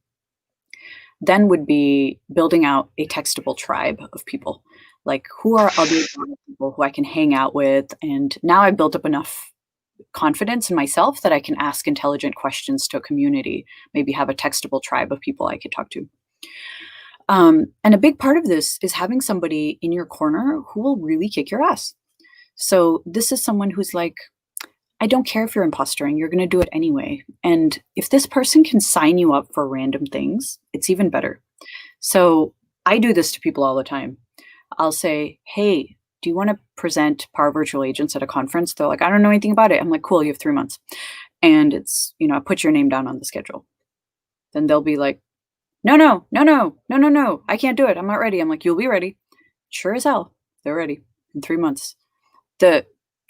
Then would be building out a textable tribe of people. Like, who are other people who I can hang out with? And now I've built up enough confidence in myself that I can ask intelligent questions to a community, maybe have a textable tribe of people I could talk to. And a big part of this is having somebody in your corner who will really kick your ass. So this is someone who's like, I don't care if you're impostering, you're going to do it anyway. And if this person can sign you up for random things, it's even better. So I do this to people all the time. I'll say, hey, do you want to present Power Virtual Agents at a conference? They're like, I don't know anything about it. I'm like, cool, you have 3 months. And it's, I put your name down on the schedule. Then they'll be like, no, I can't do it. I'm not ready. I'm like, you'll be ready. Sure as hell, they're ready in 3 months. The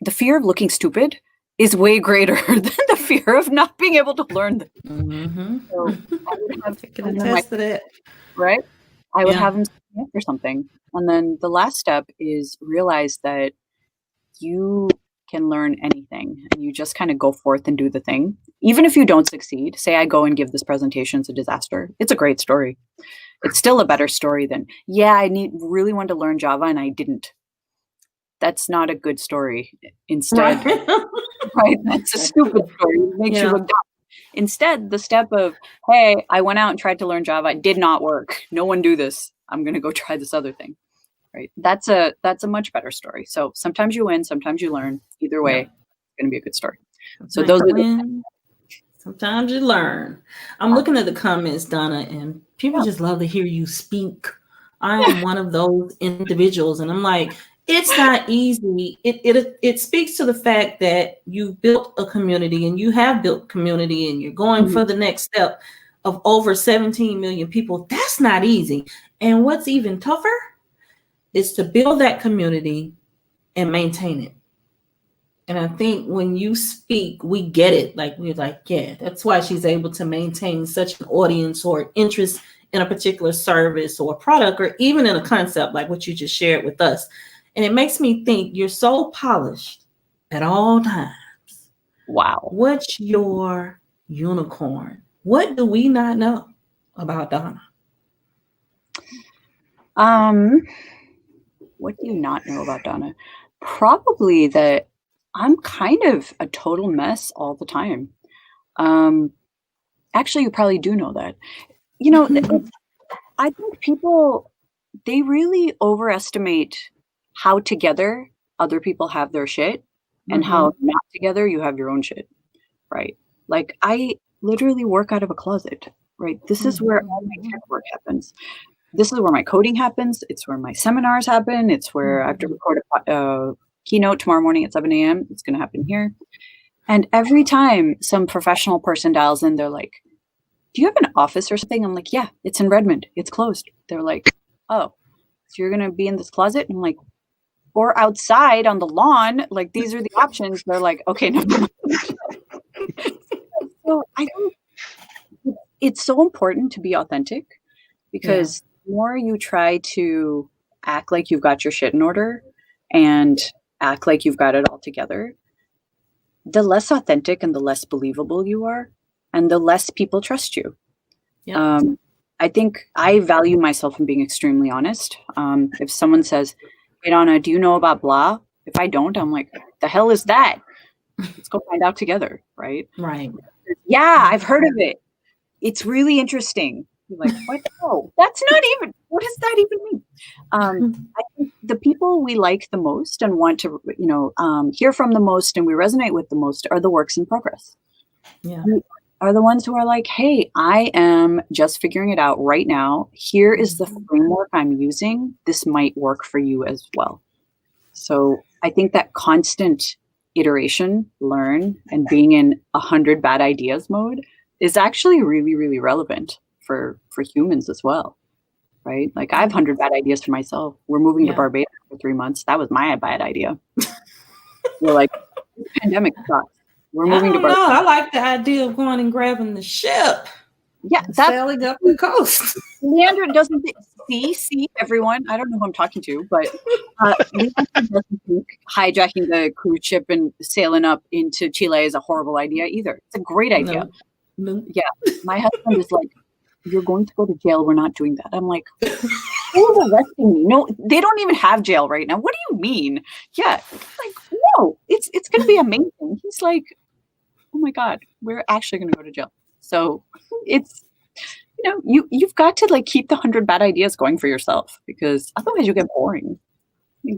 fear of looking stupid is way greater than the fear of not being able to learn them. Mm-hmm. So I would have I can attest to that. Right? I would Yeah. have them sign me up for something. And then the last step is realize that you can learn anything and you just kind of go forth and do the thing. Even if you don't succeed, say I go and give this presentation, it's a disaster. It's a great story. It's still a better story than, yeah, I really wanted to learn Java and I didn't. That's not a good story. Instead, Right. right? That's a stupid story. It makes you Yeah. look dumb. Instead, the step of, hey, I went out and tried to learn Java. It did not work. No one do this. I'm going to go try this other thing. Right. That's a much better story. So sometimes you win, sometimes you learn. Either way, it's going to be a good story. So those are the sometimes you learn. I'm looking at the comments, Donna, and people just love to hear you speak. I am one of those individuals, and I'm like, it's not easy. It speaks to the fact that you built a community, and you have built community, and you're going for the next step of over 17 million people. That's not easy. And what's even tougher is to build that community and maintain it. And I think when you speak, we get it. Like, we're like, yeah, that's why she's able to maintain such an audience or interest in a particular service or product, or even in a concept like what you just shared with us. And it makes me think you're so polished at all times. Wow. What's your unicorn? What do we not know about Donna? What do you not know about Donna? Probably that I'm kind of a total mess all the time. Actually, you probably do know that. You know, I think people, they really overestimate how together other people have their shit and how not together you have your own shit, right? Like, I literally work out of a closet, right? This is where all my tech work happens. This is where my coding happens. It's where my seminars happen. It's where I have to record a keynote tomorrow morning at 7 a.m. It's going to happen here. And every time some professional person dials in, they're like, do you have an office or something? I'm like, yeah, it's in Redmond. It's closed. They're like, oh, so you're going to be in this closet? And I'm like, or outside on the lawn. Like, these are the options. They're like, okay, no. So I think it's so important to be authentic, because the more you try to act like you've got your shit in order and act like you've got it all together, the less authentic and the less believable you are, and the less people trust you. Yeah. I think I value myself in being extremely honest. If someone says, hey, Donna, do you know about blah? If I don't, I'm like, the hell is that? Let's go find out together, right? Right. Yeah, I've heard of it. It's really interesting. You're like, what? No, that's not even, what does that even mean? I think the people we like the most and want to, hear from the most and we resonate with the most are the works in progress. Yeah. We are the ones who are like, hey, I am just figuring it out right now. Here is the framework I'm using. This might work for you as well. So I think that constant iteration, learn, and being in 100 bad ideas mode is actually really, really relevant for humans as well, right? Like, I have 100 bad ideas for myself. We're moving to Barbados for 3 months. That was my bad idea. We're like, this pandemic sucks. We're moving to Barbados. I like the idea of going and grabbing the ship. Yeah, that's sailing up the coast. Leandra doesn't see everyone. I don't know who I'm talking to, but Leandra doesn't think hijacking the cruise ship and sailing up into Chile is a horrible idea either. It's a great idea. No. Yeah, my husband is like, you're going to go to jail. We're not doing that. I'm like, who's arresting me? No, they don't even have jail right now. What do you mean? Yeah, like, no, it's going to be amazing. He's like, oh my God, we're actually going to go to jail. So it's, you've got to like keep the 100 bad ideas going for yourself, because otherwise you get boring.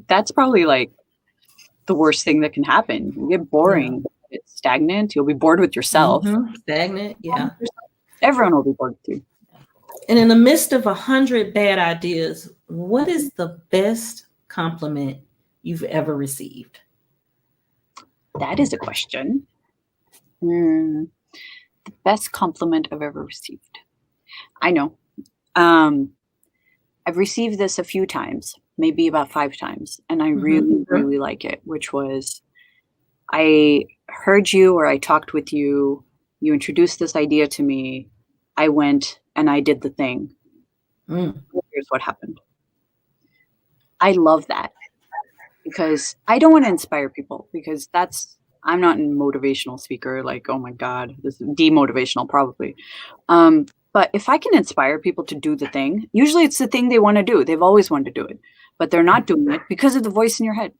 That's probably like the worst thing that can happen. You get boring. It's stagnant. You'll be bored with yourself. Stagnant. Yeah. Everyone will be bored with you. And in the midst of 100 bad ideas, what is the best compliment you've ever received? That is a question. The best compliment I've ever received. I know. I've received this a few times, maybe about 5 times, and I really, really like it, which was, I heard you or I talked with you, you introduced this idea to me, I went and I did the thing. Here's what happened. I love that because I don't want to inspire people because I'm not a motivational speaker. Like, oh my God, this is demotivational probably. But if I can inspire people to do the thing, usually it's the thing they want to do. They've always wanted to do it, but they're not doing it because of the voice in your head.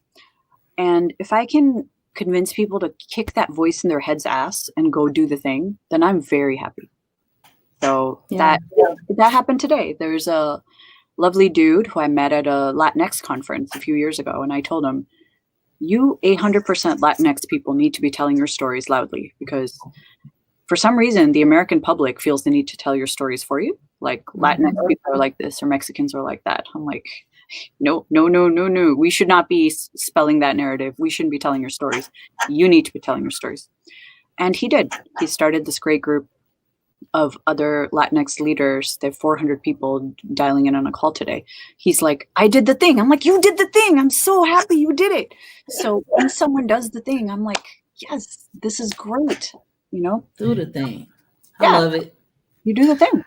And if I can convince people to kick that voice in their head's ass and go do the thing, then I'm very happy. So that happened today. There's a lovely dude who I met at a Latinx conference a few years ago. And I told him, you 800% Latinx people need to be telling your stories loudly because for some reason, the American public feels the need to tell your stories for you. Like Latinx people are like this or Mexicans are like that. I'm like, no. We should not be spelling that narrative. We shouldn't be telling your stories. You need to be telling your stories. And he did. He started this great group of other Latinx leaders. There are 400 people dialing in on a call today. He's like, I did the thing. I'm like, you did the thing. I'm so happy you did it. So when someone does the thing, I'm like, yes, this is great. You know, do the thing. I love it. You do the thing.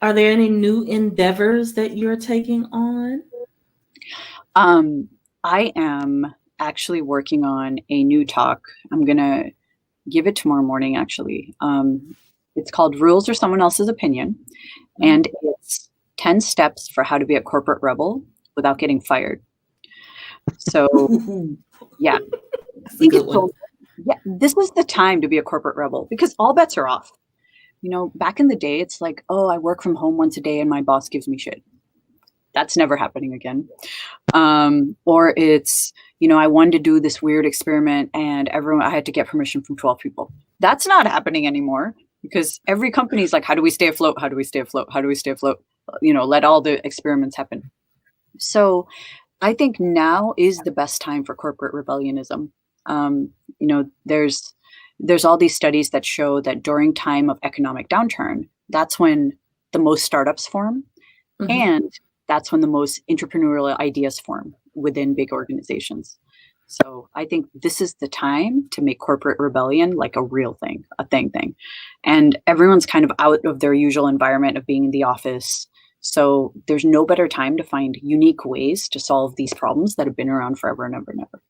Are there any new endeavors that you're taking on? I am actually working on a new talk. I'm going to give it tomorrow morning, actually. It's called Rules or Someone Else's Opinion. And it's 10 steps for how to be a corporate rebel without getting fired. So, yeah. I think this is the time to be a corporate rebel because all bets are off. You know, back in the day, it's like, oh, I work from home once a day and my boss gives me shit. That's never happening again. Or it's, you know, I wanted to do this weird experiment and I had to get permission from 12 people. That's not happening anymore because every company is like, how do we stay afloat? How do we stay afloat? How do we stay afloat? You know, let all the experiments happen. So I think now is the best time for corporate rebellionism. You know, there's all these studies that show that during time of economic downturn, that's when the most startups form. And that's when the most entrepreneurial ideas form within big organizations. So I think this is the time to make corporate rebellion like a real thing, a thing. And everyone's kind of out of their usual environment of being in the office. So there's no better time to find unique ways to solve these problems that have been around forever and ever and ever.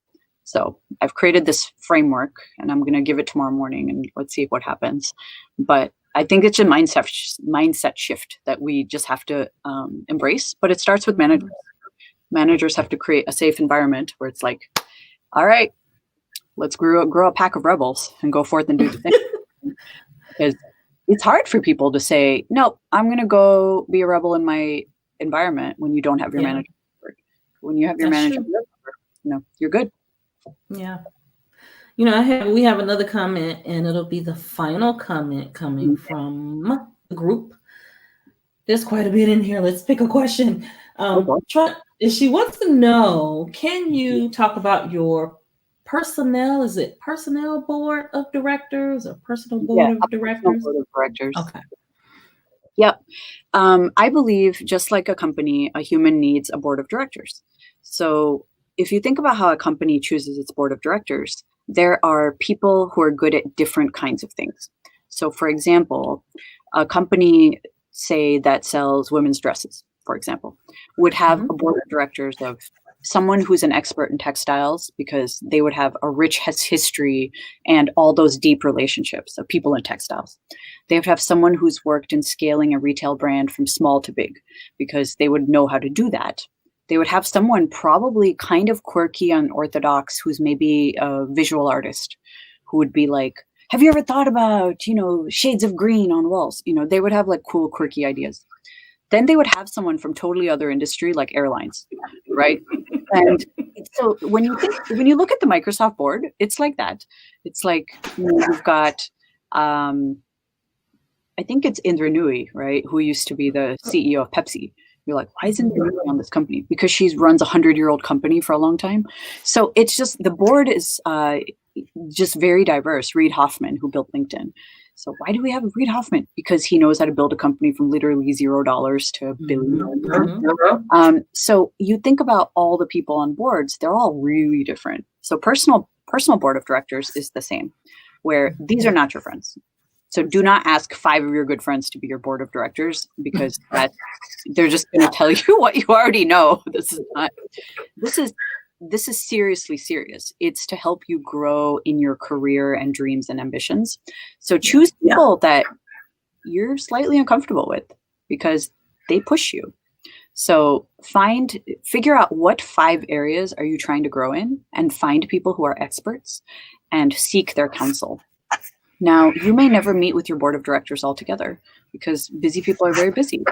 So I've created this framework and I'm going to give it tomorrow morning and let's see what happens. But I think it's a mindset shift that we just have to embrace. But it starts with managers. Managers have to create a safe environment where it's like, all right, let's grow a pack of rebels and go forth and do the thing. Because it's hard for people to say, no, I'm going to go be a rebel in my environment when you don't have your manager. When you have your manager, you're good. Yeah. You know, we have another comment and it'll be the final comment coming from the group. There's quite a bit in here. Let's pick a question. She wants to know, can you talk about your personnel? Is it personnel board of directors or personal board of directors? Board of directors. Okay. Yep. I believe just like a company, a human needs a board of directors. So if you think about how a company chooses its board of directors, there are people who are good at different kinds of things. So for example, a company, say, that sells women's dresses, for example, would have a board of directors of someone who's an expert in textiles because they would have a rich history and all those deep relationships of people in textiles. They would have someone who's worked in scaling a retail brand from small to big because they would know how to do that. They would have someone probably kind of quirky, unorthodox, who's maybe a visual artist who would be like, have you ever thought about, you know, shades of green on walls? You know, they would have like cool, quirky ideas. Then they would have someone from totally other industry, like airlines, right? And so when you look at the Microsoft board, it's like that. It's like, you know, you've got, I think it's Indra Nooyi, right? Who used to be the CEO of Pepsi. You're like, why isn't Indra on this company? Because she runs a 100-year-old company for a long time. So it's just, the board is just very diverse. Reid Hoffman, who built LinkedIn. So why do we have Reid Hoffman? Because he knows how to build a company from literally $0 to $1 billion. So you think about all the people on boards, they're all really different. So personal board of directors is the same, where these are not your friends. So do not ask 5 of your good friends to be your board of directors, because they're just going to tell you what you already know. This is seriously serious. It's to help you grow in your career and dreams and ambitions. So choose people that you're slightly uncomfortable with, because they push you. So figure out what 5 areas are you trying to grow in, and find people who are experts and seek their counsel. Now, you may never meet with your board of directors altogether, because busy people are very busy.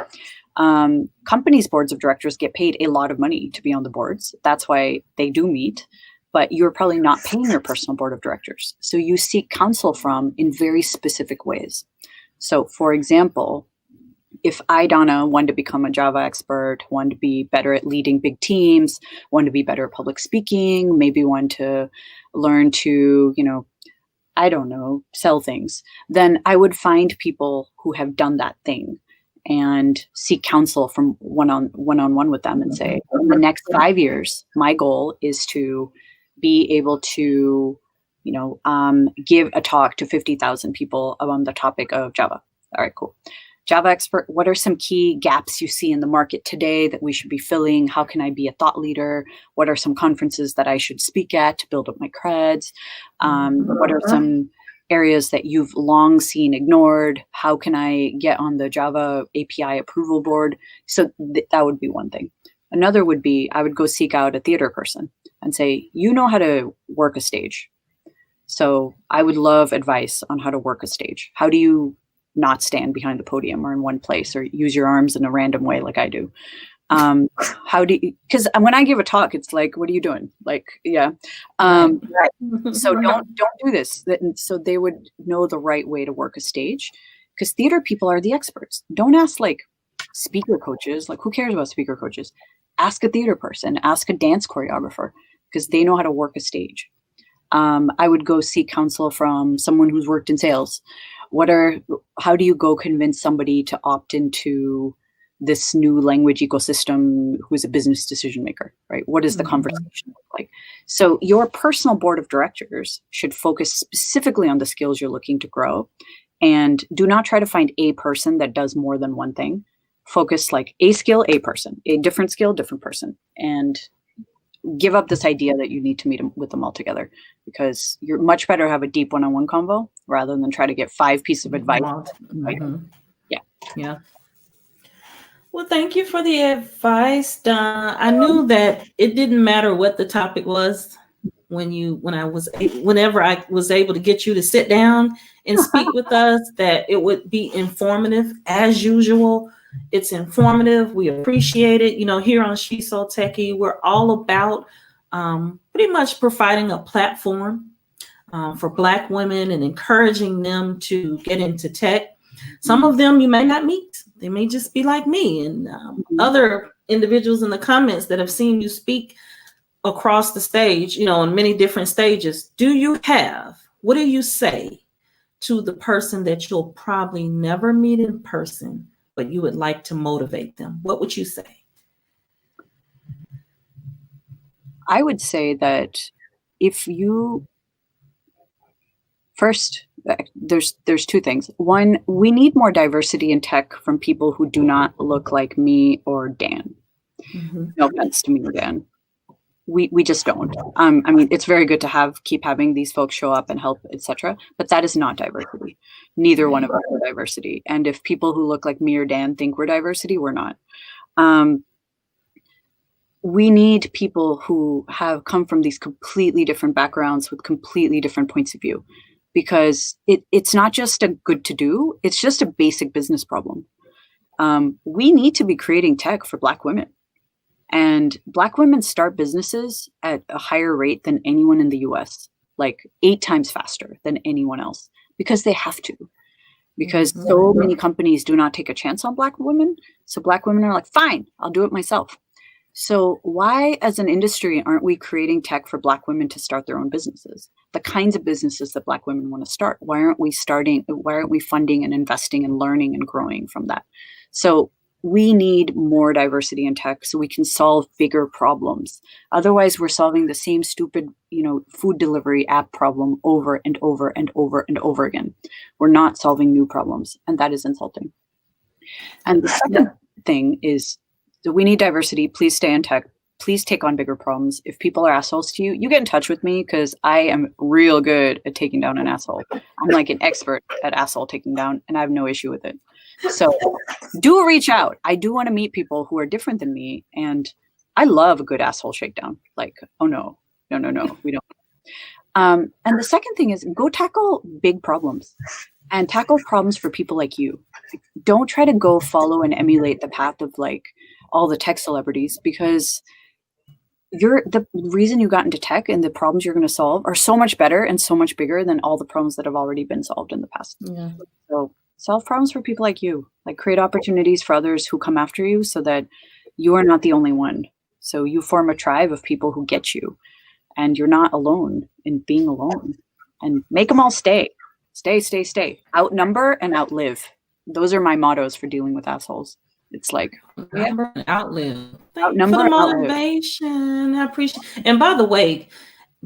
Companies' boards of directors get paid a lot of money to be on the boards. That's why they do meet, but you're probably not paying your personal board of directors. So you seek counsel from in very specific ways. So for example, if I, Donna, wanted to become a Java expert, wanted to be better at leading big teams, wanted to be better at public speaking, maybe wanted to learn to, I don't know, sell things, then I would find people who have done that thing and seek counsel from one-on-one with them and say, in the next 5 years, my goal is to be able to, give a talk to 50,000 people on the topic of Java. All right, cool. Java expert, what are some key gaps you see in the market today that we should be filling? How can I be a thought leader? What are some conferences that I should speak at to build up my creds? What are some areas that you've long seen ignored? How can I get on the Java API approval board? So that would be one thing. Another would be, I would go seek out a theater person and say, you know how to work a stage. So I would love advice on how to work a stage. How do you not stand behind the podium or in one place, or use your arms in a random way like I do? Because when I give a talk, it's like, what are you doing? Like, yeah. So don't do this. So they would know the right way to work a stage, because theater people are the experts. Don't ask like speaker coaches. Like, who cares about speaker coaches? Ask a theater person, ask a dance choreographer, because they know how to work a stage. I would go seek counsel from someone who's worked in sales. How do you go convince somebody to opt into this new language ecosystem who's a business decision maker, right? What does the conversation look like? So your personal board of directors should focus specifically on the skills you're looking to grow, and do not try to find a person that does more than one thing. Focus like a skill, a person, a different skill, different person, and give up this idea that you need to meet with them all together, because you're much better to have a deep one-on-one convo rather than try to get 5 pieces of advice. Yeah. Well, thank you for the advice, Don. I knew that it didn't matter what the topic was whenever I was able to get you to sit down and speak with us, that it would be informative as usual. It's informative. We appreciate it. Here on She's So Techie, we're all about pretty much providing a platform for Black women and encouraging them to get into tech. Some of them you may not meet. They may just be like me and other individuals in the comments that have seen you speak across the stage, in many different stages. What do you say to the person that you'll probably never meet in person, but you would like to motivate them? What would you say? I would say that first, there's 2 things. One, we need more diversity in tech from people who do not look like me or Dan. No offense to me or Dan. We just don't. I mean, it's very good to keep having these folks show up and help, etc. But that is not diversity. Neither one of us are diversity. And if people who look like me or Dan think we're diversity, we're not. We need people who have come from these completely different backgrounds with completely different points of view, because it's not just a good to do. It's just a basic business problem. We need to be creating tech for Black women. And Black women start businesses at a higher rate than anyone in the US, like 8 times faster than anyone else, because they have to. Because so many companies do not take a chance on Black women. So Black women are like, fine, I'll do it myself. So why, as an industry, aren't we creating tech for Black women to start their own businesses? The kinds of businesses that Black women want to start. Why aren't we funding and investing and learning and growing from that? So we need more diversity in tech so we can solve bigger problems. Otherwise, we're solving the same stupid, food delivery app problem over and over and over and over again. We're not solving new problems, and that is insulting. And the second thing is that we need diversity. Please stay in tech. Please take on bigger problems. If people are assholes to you, you get in touch with me because I am real good at taking down an asshole. I'm like an expert at asshole taking down, and I have no issue with it. So do reach out. I do want to meet people who are different than me, and I love a good asshole shakedown. Like, oh no, we don't. And the second thing is go tackle big problems and tackle problems for people like you. Don't try to go follow and emulate the path of like all the tech celebrities, because the reason you got into tech and the problems you're going to solve are so much better and so much bigger than all the problems that have already been solved in the past. Yeah. So solve problems for people like you, like create opportunities for others who come after you so that you are not the only one. So you form a tribe of people who get you, and you're not alone in being alone, and make them all stay. Outnumber and outlive. Those are my mottos for dealing with assholes. It's like outnumber and outlive. Thank you Outnumber for the and outlive. motivation. I appreciate. And by the way,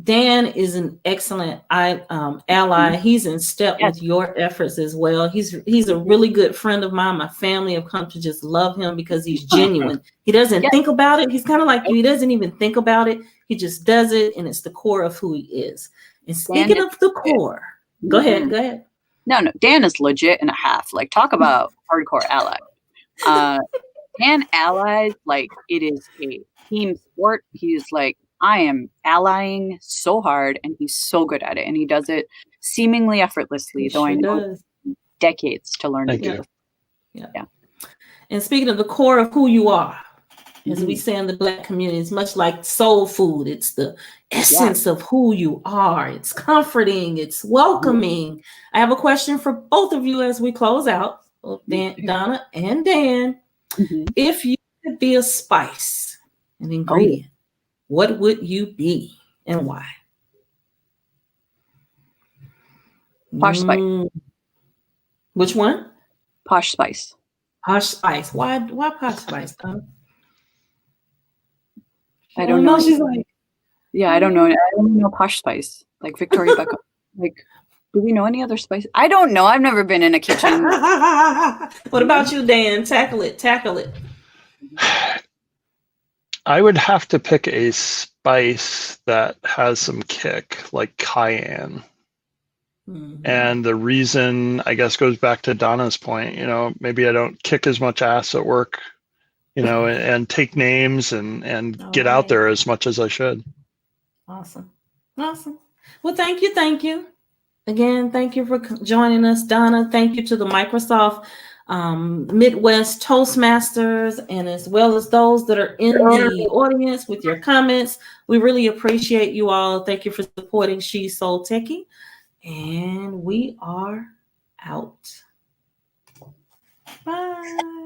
Dan is an excellent ally. He's in step with your efforts as well. He's a really good friend of mine. My family have come to just love him because he's genuine. He doesn't think about it. He's kind of like you. He doesn't even think about it. He just does it, and it's the core of who he is. And speaking of the core, go ahead. No, Dan is legit and a half. Like, talk about hardcore ally. Dan allies like it is a team sport. He's like, I am allying so hard, and he's so good at it, and he does it seemingly effortlessly, though I know decades to learn to do it. Yeah. And speaking of the core of who you are, as we say in the Black community, it's much like soul food. It's the essence of who you are. It's comforting. It's welcoming. I have a question for both of you as we close out, both Donna and Dan. If you could be a spice, an ingredient, what would you be and why? Posh spice. Which one? Posh spice. Posh spice. Why posh spice, Donna? I don't know. She's like, I don't know. I don't know posh spice. Like Victoria Beckham. Like, do we know any other spice? I don't know. I've never been in a kitchen. What about you, Dan? Tackle it. I would have to pick a spice that has some kick, like cayenne. And the reason, I guess, goes back to Donna's point. Maybe I don't kick as much ass at work, and take names and get out there as much as I should. Awesome. Well, thank you. Again, thank you for joining us, Donna. Thank you to the Microsoft Midwest Toastmasters, and as well as those that are in the audience with your comments. We really appreciate you all. Thank you for supporting She's So Techie. And we are out. Bye.